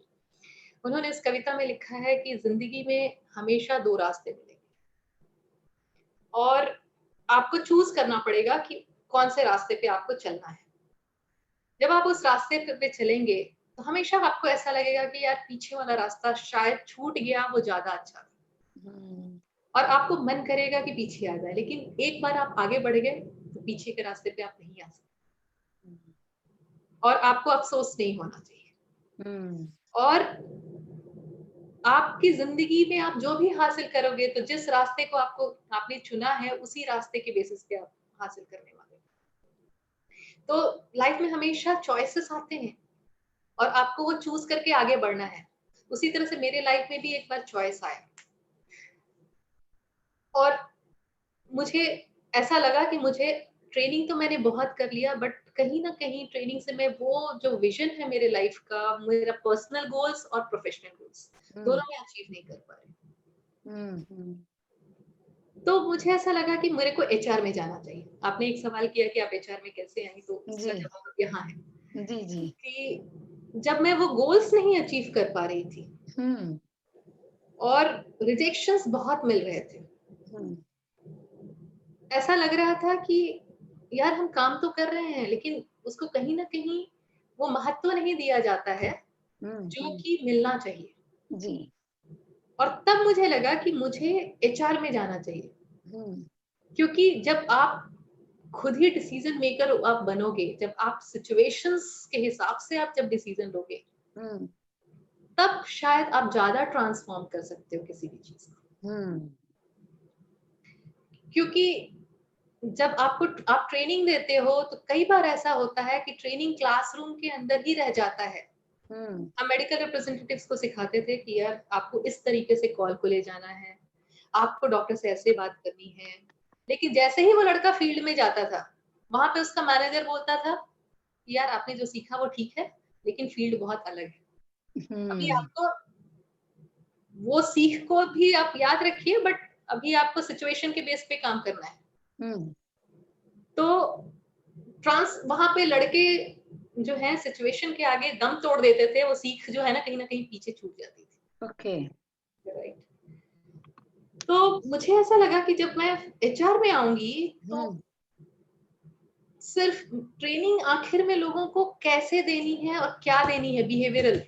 उन्होंने इस कविता में लिखा है कि जिंदगी में हमेशा 2 रास्ते मिलेंगे और आपको चूज करना पड़ेगा कि कौन से रास्ते पे आपको चलना है। जब आप उस रास्ते पे चलेंगे तो हमेशा आपको ऐसा लगेगा कि यार पीछे वाला रास्ता शायद छूट गया, वो ज्यादा अच्छा था, और आपको मन करेगा कि पीछे आ जाए, लेकिन एक बार आप आगे बढ़ गए तो पीछे के रास्ते पे आप नहीं आ सकते और आपको अफसोस नहीं होना चाहिए। और आपकी जिंदगी में आप जो भी हासिल करोगे तो जिस रास्ते को आपने चुना है उसी रास्ते के बेसिस पे आप हासिल करने वाले। तो लाइफ में हमेशा चॉइसेस आते हैं और आपको वो चूज करके आगे बढ़ना है। उसी तरह से मेरे लाइफ में भी एक बार चॉइस आया और मुझे ऐसा लगा कि मुझे ट्रेनिंग तो मैंने बहुत कर लिया, बट कहीं ना कहीं ट्रेनिंग से मैं वो जो विजन है मेरे लाइफ का, मेरा पर्सनल गोल्स और प्रोफेशनल गोल्स दोनों में अचीव नहीं कर पा रही। तो मुझे ऐसा लगा कि मेरे को एचआर में जाना चाहिए। आपने एक सवाल किया कि आप एचआर में कैसे आई, तो इसका जवाब यहाँ है जी जी कि जब मैं वो गोल्स नहीं अचीव कर पा रही थी और रिजेक्शंस बहुत मिल रहे थे, ऐसा लग रहा था कि यार हम काम तो कर रहे हैं लेकिन उसको कहीं ना कहीं वो महत्व नहीं दिया जाता है जो कि मिलना चाहिए जी। और तब मुझे लगा कि मुझे एचआर में जाना चाहिए, क्योंकि जब आप खुद ही डिसीजन मेकर आप बनोगे, जब आप सिचुएशंस के हिसाब से आप जब डिसीजन लोगे, तब शायद आप ज्यादा ट्रांसफॉर्म कर सकते हो किसी भी चीज को। क्योंकि जब आप ट्रेनिंग देते हो तो कई बार ऐसा होता है कि ट्रेनिंग क्लासरूम के अंदर ही रह जाता है। हम मेडिकल रिप्रेजेंटेटिव्स को सिखाते थे कि यार आपको इस तरीके से कॉल को ले जाना है, आपको डॉक्टर से ऐसे बात करनी है, लेकिन जैसे ही वो लड़का फील्ड में जाता था वहां पे उसका मैनेजर बोलता था यार आपने जो सीखा वो ठीक है लेकिन फील्ड बहुत अलग है, अभी आपको वो सीख को भी आप याद रखिए बट अभी आपको सिचुएशन के बेस पे काम करना है। तो वहां पे लड़के जो है सिचुएशन के आगे दम तोड़ देते थे, वो सीख जो है ना कहीं पीछे छूट जाती थी। ओके। राइट। तो मुझे ऐसा लगा कि जब मैं एचआर में आऊंगी तो सिर्फ ट्रेनिंग आखिर में लोगों को कैसे देनी है और क्या देनी है, बिहेवियरल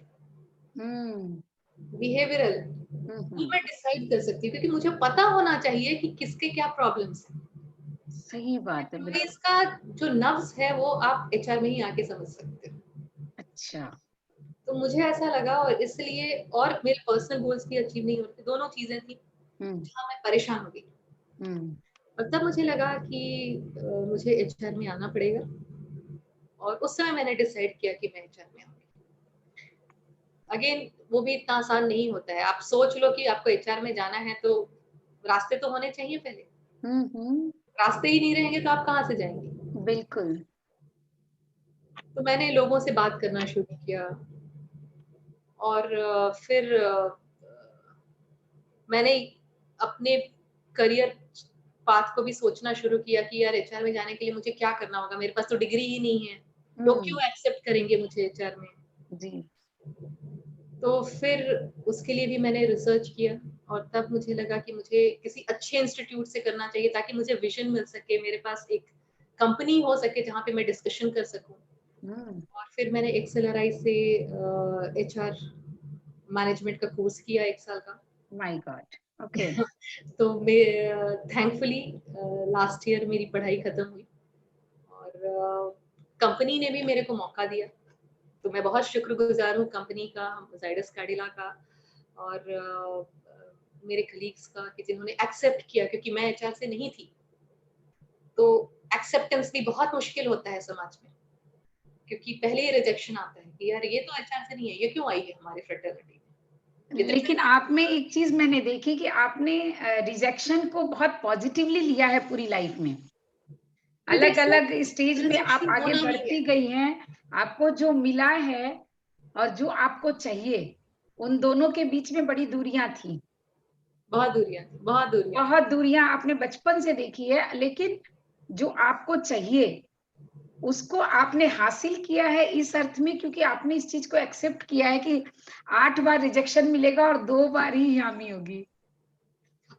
वो मैं डिसाइड कर सकती हूँ, क्योंकि मुझे पता होना चाहिए कि किसके क्या प्रॉब्लम्स हैं। सही बात है। इसका जो नव्स है वो आप एचआर में ही आके समझ सकते हो। अच्छा। तो मुझे ऐसा लगा और इसलिए, और मेरे पर्सनल गोल्स भी अचीव नहीं होते, दोनों चीजें थी जहाँ मैं परेशान हो गई। और तब मुझे लगा कि मुझे एचआर में आना पड़ेगा और उस समय मैंने डिसाइड किया कि मैं एचआर में आऊंगी। अगेन वो भी इतना आसान नहीं होता है। आप सोच लो कि आपको एचआर में जाना है तो रास्ते तो होने चाहिए पहले। रास्ते ही नहीं रहेंगे तो आप कहाँ से जाएंगे? बिल्कुल। तो मैंने लोगों से बात करना शुरू किया और फिर मैंने अपने करियर पाथ को भी सोचना शुरू किया कि यार एचआर में जाने के लिए मुझे क्या करना होगा, मेरे पास तो डिग्री ही नहीं है, लोग क्यों एक्सेप्ट करेंगे मुझे एचआर में। जी। तो फिर उसके लिए भी मैंने रिसर्च किया और तब मुझे लगा कि मुझे किसी अच्छे इंस्टीट्यूट से करना चाहिए ताकि मुझे विजन मिल सके, मेरे पास एक कंपनी हो सके जहाँ पे मैं डिस्कशन कर सकूं। और फिर मैंने एक्सेलआरआई से एचआर मैनेजमेंट का कोर्स किया 1 साल का। My God. ओके। तो मैं थैंकफुली लास्ट ईयर मेरी पढ़ाई खत्म हुई और कंपनी ने भी मेरे को मौका दिया, तो मैं बहुत शुक्रगुजार हूँ कंपनी का, जाइडस कैडिला का और मेरे कलीग्स का कि जिन्होंने एक्सेप्ट किया, क्योंकि मैं एचआर से नहीं थी। तो एक्सेप्टेंस भी बहुत मुश्किल होता है समाज में, क्योंकि पहले ही रिजेक्शन आता है कि यार ये तो एचआर से नहीं है, ये क्यों आई है हमारी फ्रेटर्निटी में। लेकिन आप में एक चीज मैंने देखी कि आपने रिजेक्शन को बहुत पॉजिटिवली लिया है पूरी लाइफ में। अलग अलग स्टेज पे आप आगे बढ़ती गई हैं, आपको जो मिला है और जो आपको चाहिए, उन दोनों के बीच में बड़ी दूरियां थी। बहुत दूरियां आपने बचपन से देखी है, लेकिन जो आपको चाहिए उसको आपने हासिल किया है इस अर्थ में, क्योंकि आपने इस चीज को एक्सेप्ट किया है कि 8 बार रिजेक्शन मिलेगा और 2 बार ही हामी होगी।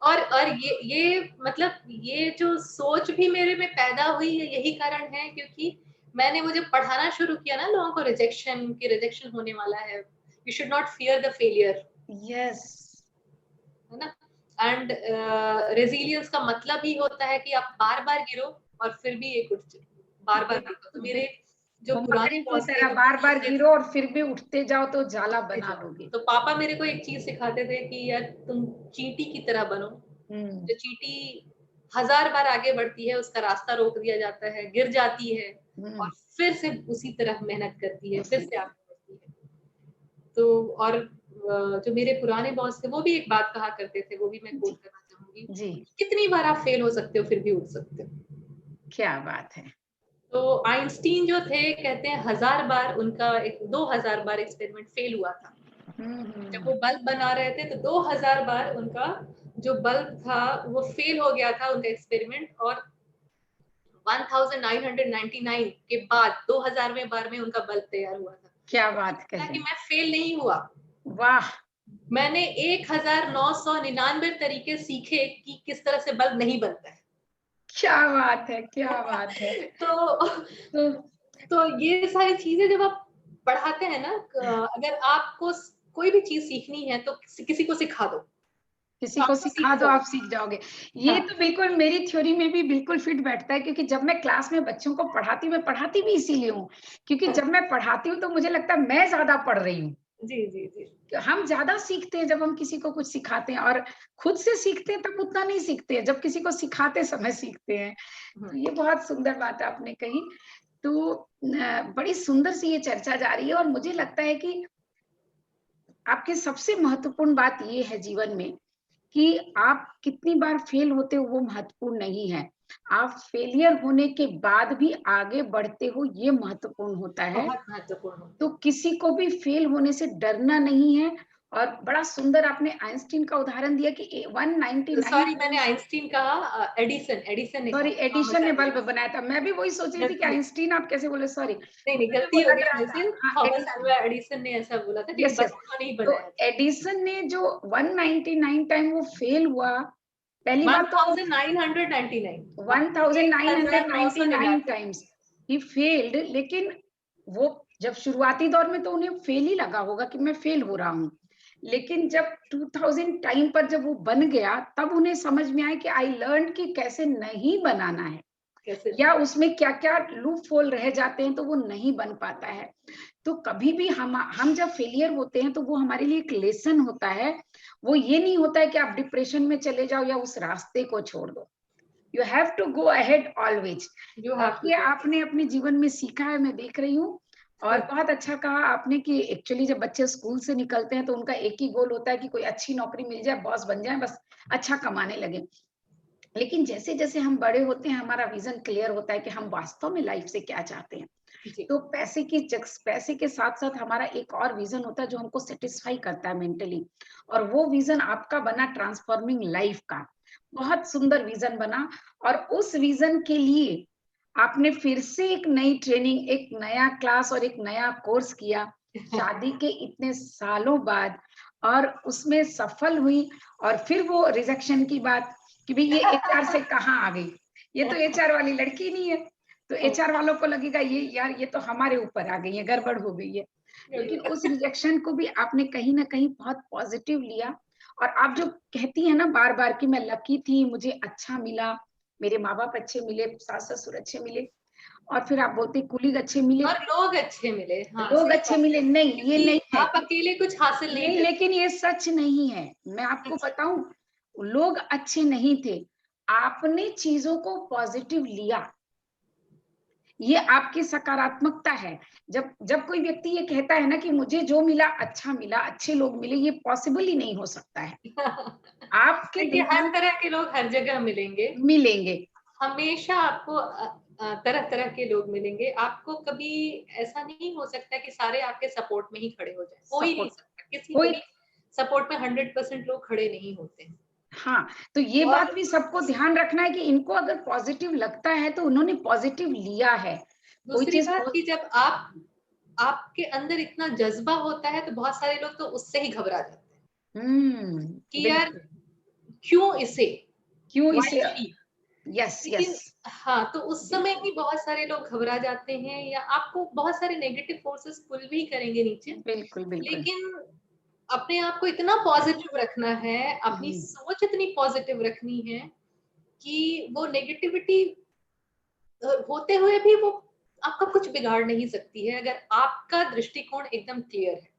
और ये मतलब ये जो सोच भी मेरे में पैदा हुई है, यही कारण है क्योंकि मैंने वो जब पढ़ाना शुरू किया ना लोगों को रिजेक्शन होने वाला है, you should not fear the failure, yes, है ना। एंड रेजिलियंस का मतलब ही होता है कि आप बार बार गिरो और फिर भी एक उठ, बार बार गिरो। तो मेरे जो पुराने बॉस थे, बार बार गिरो और फिर भी उठते जाओ तो जाला बना लोगे। तो पापा मेरे को एक चीज सिखाते थे कि यार तुम चींटी की तरह बनो। जो चींटी 1000 बार आगे बढ़ती है, उसका रास्ता रोक दिया जाता है, गिर जाती है और फिर से उसी तरह मेहनत करती है, फिर से आगे बढ़ती है। तो और जो मेरे पुराने बॉस थे वो भी एक बात कहा करते थे, वो भी मैं कोट करना चाहूंगी जी, कितनी बार आप फेल हो सकते हो फिर भी उठ सकते हो। क्या बात है। तो आइंस्टीन जो थे कहते हैं 1000 बार उनका 2000 बार एक्सपेरिमेंट फेल हुआ था। जब वो बल्ब बना रहे थे तो 2000 बार उनका जो बल्ब था वो फेल हो गया था उनका एक्सपेरिमेंट, और 1999 के बाद 2000वें बार में उनका बल्ब तैयार हुआ था। क्या बात कर रहे हैं। कि मैं फेल नहीं हुआ, वाह, मैंने 1999 तरीके सीखे कि किस तरह से बल्ब नहीं बनता है। क्या बात है, क्या बात है। तो ये सारी चीजें जब आप पढ़ाते हैं ना, अगर आपको कोई भी चीज सीखनी है तो किसी को सिखा दो, किसी को सिखा दो, आप सीख जाओगे। ये तो बिल्कुल मेरी थ्योरी में भी बिल्कुल फिट बैठता है, क्योंकि जब मैं क्लास में बच्चों को पढ़ाती, मैं पढ़ाती भी इसीलिए हूँ, क्योंकि जब मैं पढ़ाती हूँ तो मुझे लगता है मैं ज्यादा पढ़ रही हूँ। जी जी जी, हम ज्यादा सीखते हैं जब हम किसी को कुछ सिखाते हैं, और खुद से सीखते हैं तब उतना नहीं सीखते हैं, जब किसी को सिखाते समय सीखते हैं। तो ये बहुत सुंदर बात आपने कही। तो बड़ी सुंदर सी ये चर्चा जा रही है, और मुझे लगता है कि आपकी सबसे महत्वपूर्ण बात ये है जीवन में कि आप कितनी बार फेल होते हो वो महत्वपूर्ण नहीं है, आप फेलियर होने के बाद भी आगे बढ़ते हो, ये महत्वपूर्ण होता है। बहुत महत्वपूर्ण। तो किसी को भी फेल होने से डरना नहीं है। और बड़ा सुंदर आपने आइंस्टीन का उदाहरण दिया कि 199, सॉरी मैंने आइंस्टीन कहा, एडिसन ने सॉरी एडिशन ने बल्ब बनाया था। मैं भी वही सोच रही थी कि आइंस्टीन आप कैसे बोले, सॉरी नहीं गलती हो गई, थॉमस अल्वा एडिसन ने ऐसा बोला था कि बल्ब नहीं बनाया। तो एडिसन ने जो 199 टाइम वो फेल हुआ, पहली बात तो 1999 टाइम्स ही फेल्ड, लेकिन वो जब शुरुआती दौर में तो उन्हें फेल ही लगा होगा कि मैं फेल हो रहा हूँ, लेकिन जब 2000 टाइम पर जब वो बन गया तब उन्हें समझ में आया कि आई लर्न कि कैसे नहीं बनाना है, या उसमें क्या क्या लूप होल रह जाते हैं तो वो नहीं बन पाता है। तो कभी भी हम जब फेलियर होते हैं तो वो हमारे लिए एक लेसन होता है। वो ये नहीं होता है कि आप डिप्रेशन में चले जाओ या उस रास्ते को छोड़ दो। You have to go ahead always. ये आपने अपने जीवन में सीखा है, मैं देख रही हूँ। और बहुत अच्छा कहा आपने कि एक्चुअली जब बच्चे स्कूल से निकलते हैं तो उनका एक ही गोल होता है कि कोई अच्छी नौकरी मिल जाए, बॉस बन जाए, बस अच्छा कमाने लगे। लेकिन जैसे जैसे हम बड़े होते हैं हमारा विजन क्लियर होता है कि हम वास्तव में लाइफ से क्या चाहते हैं। तो पैसे के साथ साथ हमारा एक और विजन होता है जो हमको सेटिस्फाई करता है मेंटली, और वो विजन आपका बना ट्रांसफॉर्मिंग लाइफ का। बहुत सुंदर विजन बना, और उस विजन के लिए आपने फिर से एक नई ट्रेनिंग, एक नया क्लास और एक नया कोर्स किया शादी के इतने सालों बाद, और उसमें सफल हुई। और फिर वो रिजेक्शन की बात कि भाई ये एचआर से कहाँ आ गई, ये तो एचआर वाली लड़की नहीं है। तो एचआर वालों को लगेगा ये यार ये तो हमारे ऊपर आ गई है, गड़बड़ हो गई है। लेकिन उस रिजेक्शन को भी आपने कहीं ना कहीं बहुत पॉजिटिव लिया। और आप जो कहती है ना बार बार कि मैं लकी थी, मुझे अच्छा मिला, मेरे माँ बाप अच्छे मिले, सास ससुर अच्छे मिले, और फिर आप बोलते कुलीग अच्छे मिले और लोग अच्छे मिले। हाँ, लोग अच्छे मिले। नहीं, ये नहीं है, आप अकेले कुछ हासिल नहीं, लेकिन ये सच नहीं है। मैं आपको बताऊं, लोग अच्छे नहीं थे, आपने चीजों को पॉजिटिव लिया। ये आपकी सकारात्मकता है। जब जब कोई व्यक्ति ये कहता है ना कि मुझे जो मिला अच्छा मिला, अच्छे लोग मिले, ये पॉसिबल ही नहीं हो सकता है। आपके देखिए, दिल हर में तरह के लोग हर जगह मिलेंगे। मिलेंगे। हमेशा आपको तरह-तरह के लोग मिलेंगे। आपको कभी ऐसा नहीं हो सकता कि सारे आपके सपोर्ट में ही खड़े हो जाएँ। हो ही नहीं सपोर्ट सकता। किसी को कोई भी सपोर्ट में 100% लोग खड़े नहीं होते हैं। हाँ, तो ये और बात भी सबको ध्यान रखना है कि इनको अगर पॉजिटिव लगता है तो उन्होंने पॉजिटिव लिया है। कोई दूसरी चीज़ बात पॉ कि जब आपके अंदर इतना जज़्बा होता है, तो बहुत सारे लोग तो उससे ही घबरा जाते हैं कि यार बिल्कुल। क्यों इसे? क्यों व्हाई इसे शी? Yes, yes. लेकिन हाँ, तो उस समय बिल्कुल, भी बहुत सारे लोग घबरा जाते हैं या आपको बहुत सारे नेगेटिव फोर्सेस पुल भी करेंगे नीचे। बिल्कुल, बिल्कुल। लेकिन अपने आप को इतना पॉजिटिव रखना है, अपनी जी, सोच इतनी पॉजिटिव रखनी है कि वो नेगेटिविटी होते हुए भी वो आपका कुछ बिगाड़ नहीं सकती है, अगर आपका दृष्टिकोण एकदम क्लियर है।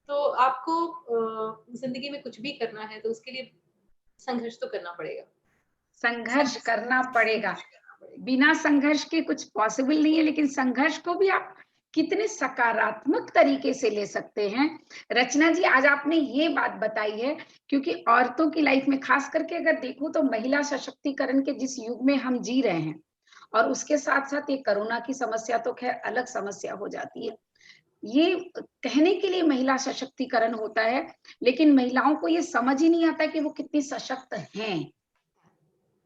तो आपको ज़िंदगी में कुछ भी करना है, तो उसके लिए संघर्ष तो करना पड़ेगा। संघर्ष संघर्ष करना पड़ेगा। संघर्ष करना पड़ेगा। बिना संघर्ष के कुछ पॉसिबल नहीं है, लेकिन संघर्ष को भी आप कितने सकारात्मक तरीके से ले सकते हैं। रचना जी, आज आपने ये बात बताई है, क्योंकि औरतों की लाइफ में खास करके अगर देखूं तो महिला सशक्तिकरण के जिस युग में हम जी रहे हैं, और उसके साथ-साथ ये कोरोना की समस्या तो ख़ैर अलग समस्या हो जाती है। ये कहने के लिए महिला सशक्तिकरण होता है, लेकिन महिलाओं को ये समझ ही नहीं आता कि वो कितनी सशक्त हैं।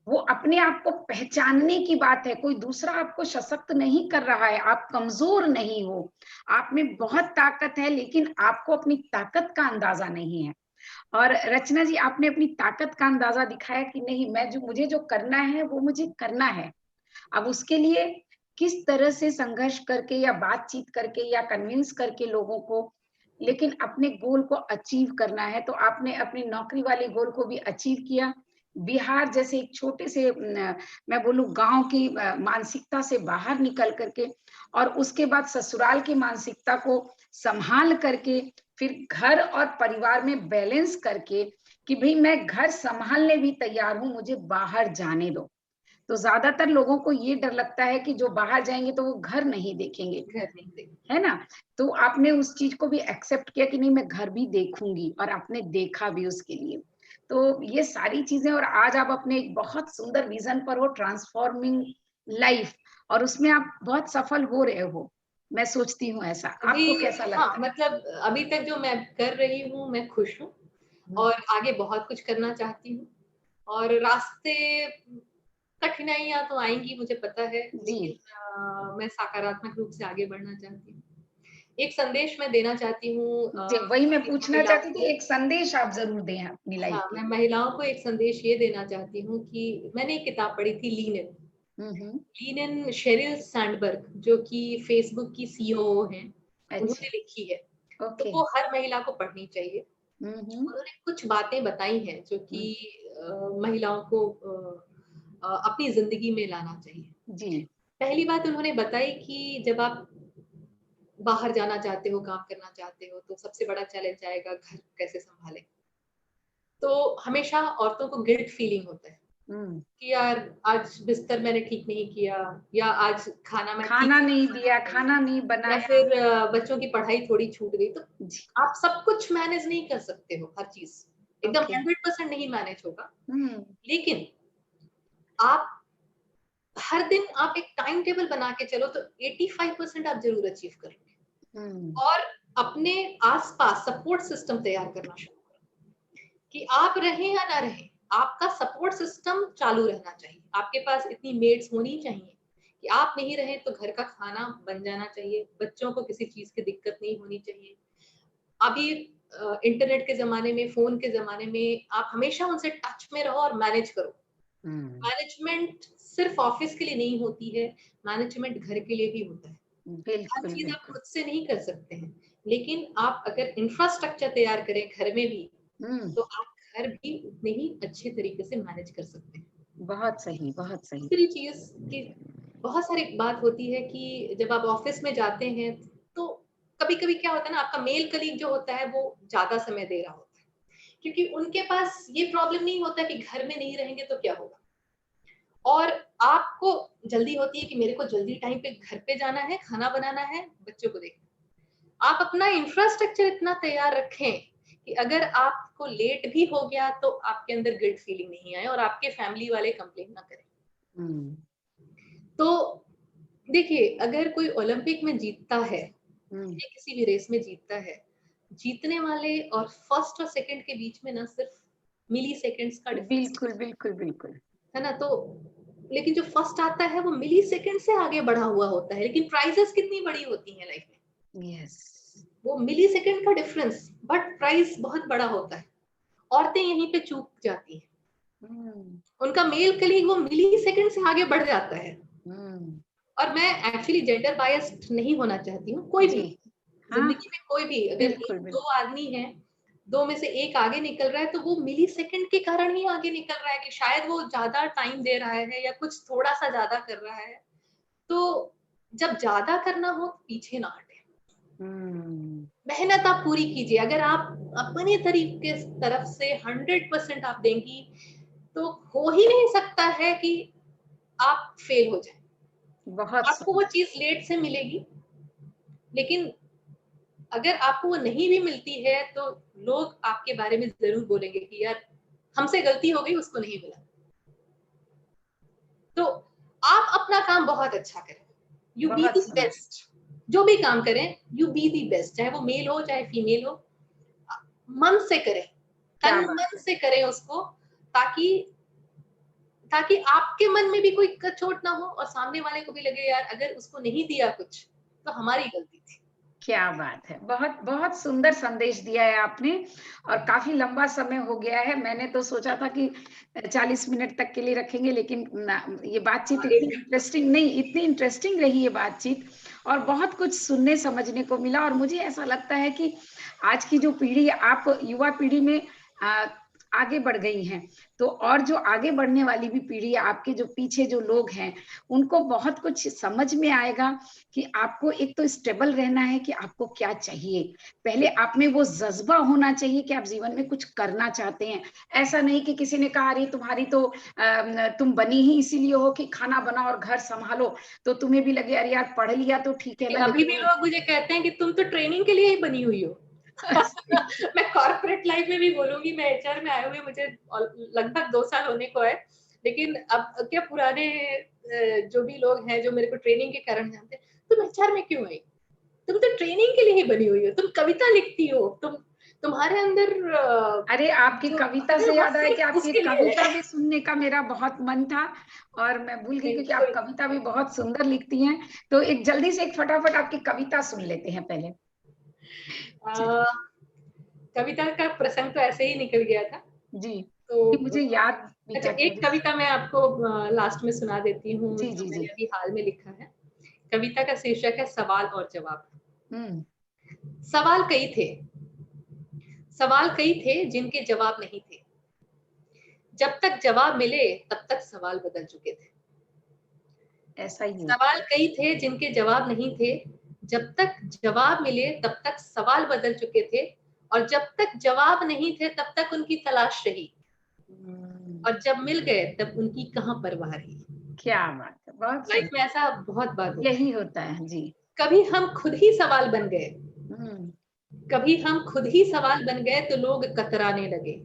वो अपने आप को पहचानने की बात है, कोई दूसरा आपको सशक्त नहीं कर रहा है, आप कमज़ोर नहीं हो। आप में बहुत ताकत है, लेकिन आपको अपनी ताकत का अंदाज़ा नहीं है। और रचना जी, आपने अपनी ताकत का अंदाज़ा दिखाया कि नहीं, मैं जो मुझे जो करना है, वो मुझे करना है। अब उसके लिए किस तरह से संघर्ष करके या बातचीत करके या कन्विंस करके लोगों को, लेकिन अपने गोल को अचीव करना है, तो आपने अपनी नौकरी वाले गोल को भी अचीव किया। बिहार जैसे एक छोटे से मैं बोलूँ गाँव की मानसिकता से बाहर निकल करके, और उसके बाद ससुराल की मानसिकता को संभाल करके, फिर घर और परिवार में बैलेंस करके कि भई मैं घर सँभालने भी तैयार हूँ, मुझे बाहर जाने दो। तो ज़्यादातर लोगों को ये डर लगता है कि जो बाहर जाएँगे तो वो घर नहीं देखेंगे, घर नहीं देख है ना? तो आपने उस चीज़ को भी एक्सेप्ट किया कि नहीं, मैं घर भी देखूँगी, और आपने देखा भी उसके लिए। तो ये सारी चीज़ें, और आज आप अपने एक बहुत सुंदर विज़न पर हो, ट्रांसफॉर्मिंग लाइफ़, और उसमें आप बहुत सफल हो रहे हो। मैं सोचती हूँ ऐसा। आपको अभी कैसा हाँ, लगता है? मतलब अभी तक जो मैं कर रही हूँ, मैं खुश हूँ हुँ, और आगे बहुत कुछ करना चाहती हूँ और रास्ते कठिनाइयाँ तो आएँगी मुझे पता है, जी। लेकिन मैं सकारात्मक रूप से आगे बढ़ना चाहती हूँ। एक संदेश मैं देना चाहती हूँ जी, वही मैं सभी पूछना महिलाओं चाहती थी, को। एक संदेश आप ज़रूर दें अपनी लाइफ़ हाँ, के मैं लिए। महिलाओं को एक संदेश ये देना चाहती हूँ कि मैंने एक किताब पढ़ी थी लीन इन। हुँ, हुँ। लीन इन शेरिल सैंडबर्ग जो कि फेसबुक की सीईओ हैं, अच्छा, उन्होंने लिखी है। तो ओके। वो हर महिला को पढ़नी चाहिए। हुँ, हुँ। उन्होंने कुछ बातें बताई हैं जो कि हुँ, महिलाओं को अपनी ज़िंदगी में लाना चाहिए। जी। पहली बात उन्होंने बताई कि जब आप बाहर जाना चाहते हो, काम करना चाहते हो, तो सबसे बड़ा चैलेंज आएगा घर कैसे सँभालें। तो हमेशा औरतों को गिल्ट फीलिंग होता है हुँ। कि यार आज बिस्तर मैंने ठीक नहीं किया या आज खाना मैं ठीक खाना से नहीं नहीं दिया, बना पाई खाना नहीं या बनाया। फिर बच्चों की पढ़ाई थोड़ी छूट गई। तो जी, आप सब कुछ मैनेज नहीं कर सकते हो, हर चीज़। एकदम ओके। 100% नहीं मैनेज होगा। हुँ, लेकिन आप हर दिन आप एक टाइम टेबल बना के चलो तो 85% आप ज़रूर अचीव करोगे हुँ, और अपने आस-पास सपोर्ट सिस्टम तैयार करना शुरू करो कि आप रहें या ना रहें, आपका सपोर्ट सिस्टम चालू रहना चाहिए। आपके पास इतनी मेड्स होनी चाहिए कि आप नहीं रहें तो घर का खाना बन जाना चाहिए, बच्चों को किसी चीज़ की दिक्कत नहीं होनी चाहिए। अभी इंटरनेट के ज़माने में, फ़ोन के ज़माने में आप हमेशा उनसे टच में रहो और मैनेज करो। हुँ। मैनेजमेंट सिर्फ ऑफिस के लिए नहीं होती है, मैनेजमेंट घर के लिए भी होता है। हर बिल्कुल, चीज़ आप बिल्कुल। खुद से नहीं कर सकते हैं, लेकिन आप अगर इंफ्रास्ट्रक्चर तैयार करें घर में भी, हुँ, तो आप घर भी उतने ही अच्छे तरीके से मैनेज कर सकते हैं। बहुत सही, बहुत सही। दूसरी चीज़ कि बहुत सारी बात होती है कि जब आप ऑफिस में जाते हैं, तो कभी-कभी क्या होता है ना, आपका मेल कलीग जो होता है, वो ज़्यादा समय दे रहा होता है, क्योंकि उनके पास ये प्रॉब्लम नहीं होता कि घर में नहीं रहेंगे तो क्या होगा? और आपको जल्दी होती है कि मेरे को जल्दी टाइम पे घर पे जाना है, खाना बनाना है, बच्चों को देखना। आप अपना इंफ्रास्ट्रक्चर इतना तैयार रखें कि अगर आपको लेट भी हो गया तो आपके अंदर गिल्ट फीलिंग नहीं आए और आपके फैमिली वाले कंप्लेन ना करें। तो देखिए, अगर कोई ओलंपिक में जीतता है या किसी भी रेस में जीतता है, जीतने वाले और फर्स्ट और सेकंड के बीच में ना सिर्फ मिली सेकेंड्स का डिफरेंस। बिल्कुल बिल्कुल बिल्कुल है ना। तो लेकिन जो फर्स्ट आता है वो मिली सेकेंड से आगे बढ़ा हुआ होता है, लेकिन प्राइजेस कितनी बड़ी होती हैं लाइफ में। यस, वो मिली सेकेंड का डिफरेंस, बट प्राइस बहुत बड़ा होता है। औरतें यहीं पे चूक जाती हैं। उनका मेल कलीग वो मिली सेकेंड से आगे बढ़ जाता है। और मैं एक्चुअली जेंडर बायस्ड नहीं होना चाहती हूँ। कोई भी जिंदगी में कोई भी अगर दो आदमी है, दो में से एक आगे निकल रहा है तो वो मिली सेकेंड के कारण ही आगे निकल रहा है कि शायद वो ज्यादा टाइम दे रहा है या कुछ थोड़ा सा ज्यादा कर रहा है। तो जब ज्यादा करना हो पीछे ना हटे, मेहनत आप पूरी कीजिए। अगर आप अपने तरीके तरफ से 100% आप देंगी तो हो ही नहीं सकता है कि आप फेल हो जाए। आपको वो चीज लेट से मिलेगी, लेकिन अगर आपको वो नहीं भी मिलती है तो लोग आपके बारे में जरूर बोलेंगे कि यार हमसे गलती हो गई, उसको नहीं मिला। तो आप अपना काम बहुत अच्छा करें, यू बी दी बेस्ट। जो भी काम करें यू बी दी बेस्ट, चाहे वो मेल हो चाहे फीमेल हो, मन से करें, तन मन से करें उसको, ताकि आपके मन में भी कोई चोट ना हो और सामने वाले को भी लगे यार अगर उसको नहीं दिया कुछ तो हमारी गलती थी। क्या बात है, बहुत बहुत सुंदर संदेश दिया है आपने। और काफी लंबा समय हो गया है, मैंने तो सोचा था कि 40 मिनट तक के लिए रखेंगे, लेकिन ये बातचीत इतनी इंटरेस्टिंग रही है बातचीत, और बहुत कुछ सुनने समझने को मिला। और मुझे ऐसा लगता है कि आज की जो पीढ़ी, आप युवा पीढ़ी में आगे बढ़ गई हैं, तो और जो आगे बढ़ने वाली भी पीढ़ी है, आपके जो पीछे जो लोग हैं, उनको बहुत कुछ समझ में आएगा कि आपको एक तो स्टेबल रहना है कि आपको क्या चाहिए। पहले आप में वो जज्बा होना चाहिए कि आप जीवन में कुछ करना चाहते हैं। ऐसा नहीं कि किसी ने कहा अरे तुम्हारी तो तुम बनी ही इसीलिए हो कि खाना बनाओ और घर संभालो, तो तुम्हें भी लगे अरे यार पढ़ लिया तो ठीक है ना। अभी भी लोग मुझे कहते हैं कि तुम तो ट्रेनिंग के लिए ही बनी हुई हो। मैं कॉर्पोरेट लाइफ में भी बोलूंगी, मैं एचआर में आए हुए मुझे लगभग 2 साल होने को है, लेकिन अब क्या पुराने जो भी लोग हैं जो मेरे को ट्रेनिंग के कारण जानते हैं, तुम एचआर में क्यों आई, तुम तो ट्रेनिंग के लिए ही बनी हुई हो, तुम कविता लिखती हो, तुम्हारे अंदर अरे आपकी कविता से याद आया कि आपकी कविता भी सुनने का मेरा बहुत मन था और मैं भूल गई, क्योंकि आप कविता भी बहुत सुंदर लिखती हैं। तो एक जल्दी से एक फटाफट आपकी कविता सुन लेते हैं पहले। कविता का प्रसंग तो ऐसे ही निकल गया था जी, तो मुझे याद भी। अच्छा, एक कविता मैं आपको लास्ट में सुना देती हूँ जो मैंने अभी हाल में लिखा है। कविता का शीर्षक है सवाल और जवाब। सवाल कई थे जिनके जवाब नहीं थे। जब तक जवाब मिले तब तक सवाल बदल चुके थे। ऐसा ही सवाल कई थे जिनके जवाब नहीं थे। जब तक जवाब मिले तब तक सवाल बदल चुके थे, और जब तक जवाब नहीं थे तब तक उनकी तलाश रही, और जब मिल गए तब उनकी कहाँ परवाह रही। क्या बात है, बहुत लाइफ में ऐसा बहुत बार होता यही होता है जी। कभी हम खुद ही सवाल बन गए, कभी हम खुद ही सवाल बन गए तो लोग कतराने लगे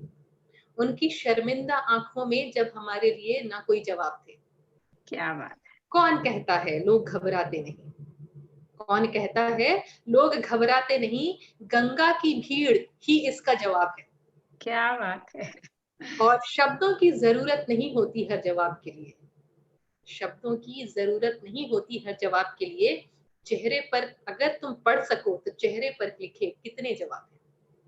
उनकी शर्मिंदा आंखों में जब हमारे लिए ना कोई जवाब थे। क्या बात है। कौन कहता है लोग घबराते नहीं, कौन कहता है लोग घबराते नहीं, गंगा की भीड़ ही इसका जवाब है। क्या बात है। और शब्दों की जरूरत नहीं होती हर जवाब के लिए, शब्दों की जरूरत नहीं होती हर जवाब के लिए। चेहरे पर अगर तुम पढ़ सको तो चेहरे पर लिखे कितने जवाब हैं।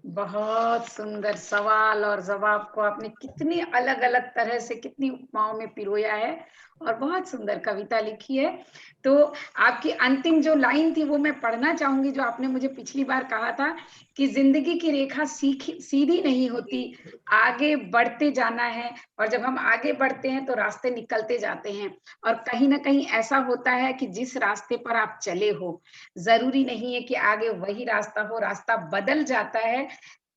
बहुत सुंदर, सवाल और जवाब को आपने कितनी अलग अलग तरह से, कितनी उपमाओं में पिरोया है, और बहुत सुंदर कविता लिखी है। तो आपकी अंतिम जो लाइन थी वो मैं पढ़ना चाहूंगी, जो आपने मुझे पिछली बार कहा था कि जिंदगी की रेखा सीधी नहीं होती, आगे बढ़ते जाना है, और जब हम आगे बढ़ते हैं तो रास्ते निकलते जाते हैं, और कहीं ना कहीं ऐसा होता है कि जिस रास्ते पर आप चले हो, जरूरी नहीं है कि आगे वही रास्ता हो, रास्ता बदल जाता है,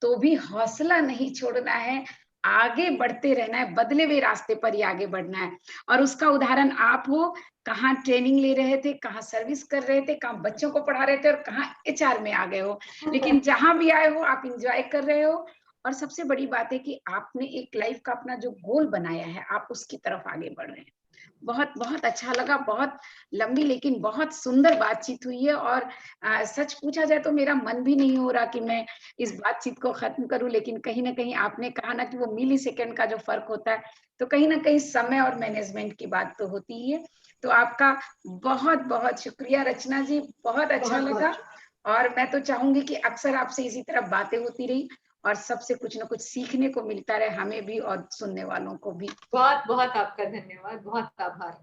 तो भी हौसला नहीं छोड़ना है, आगे बढ़ते रहना है, बदले हुए रास्ते पर ही आगे बढ़ना है। और उसका उदाहरण आप हो, कहाँ ट्रेनिंग ले रहे थे, कहाँ सर्विस कर रहे थे, कहाँ बच्चों को पढ़ा रहे थे और कहाँ एचआर में आ गए हो। लेकिन जहाँ भी आए हो आप एंजॉय कर रहे हो, और सबसे बड़ी बात है कि आपने एक लाइफ का अपना जो गोल बनाया है, आप उसकी तरफ आगे बढ़ रहे हैं। बहुत बहुत अच्छा लगा, बहुत लंबी लेकिन बहुत सुंदर बातचीत हुई है। और सच पूछा जाए तो मेरा मन भी नहीं हो रहा कि मैं इस बातचीत को खत्म करूं, लेकिन कहीं ना कहीं आपने कहा ना कि वो मिली सेकेंड का जो फर्क होता है, तो कहीं ना कहीं समय और मैनेजमेंट की बात तो होती ही है। तो आपका बहुत बहुत शुक्रिया रचना जी, बहुत अच्छा बहुत लगा। बहुत और मैं तो चाहूंगी कि अक्सर आपसे इसी तरह बातें होती रही, और सबसे कुछ ना कुछ सीखने को मिलता रहे, हमें भी और सुनने वालों को भी। बहुत बहुत आपका धन्यवाद, बहुत आभार।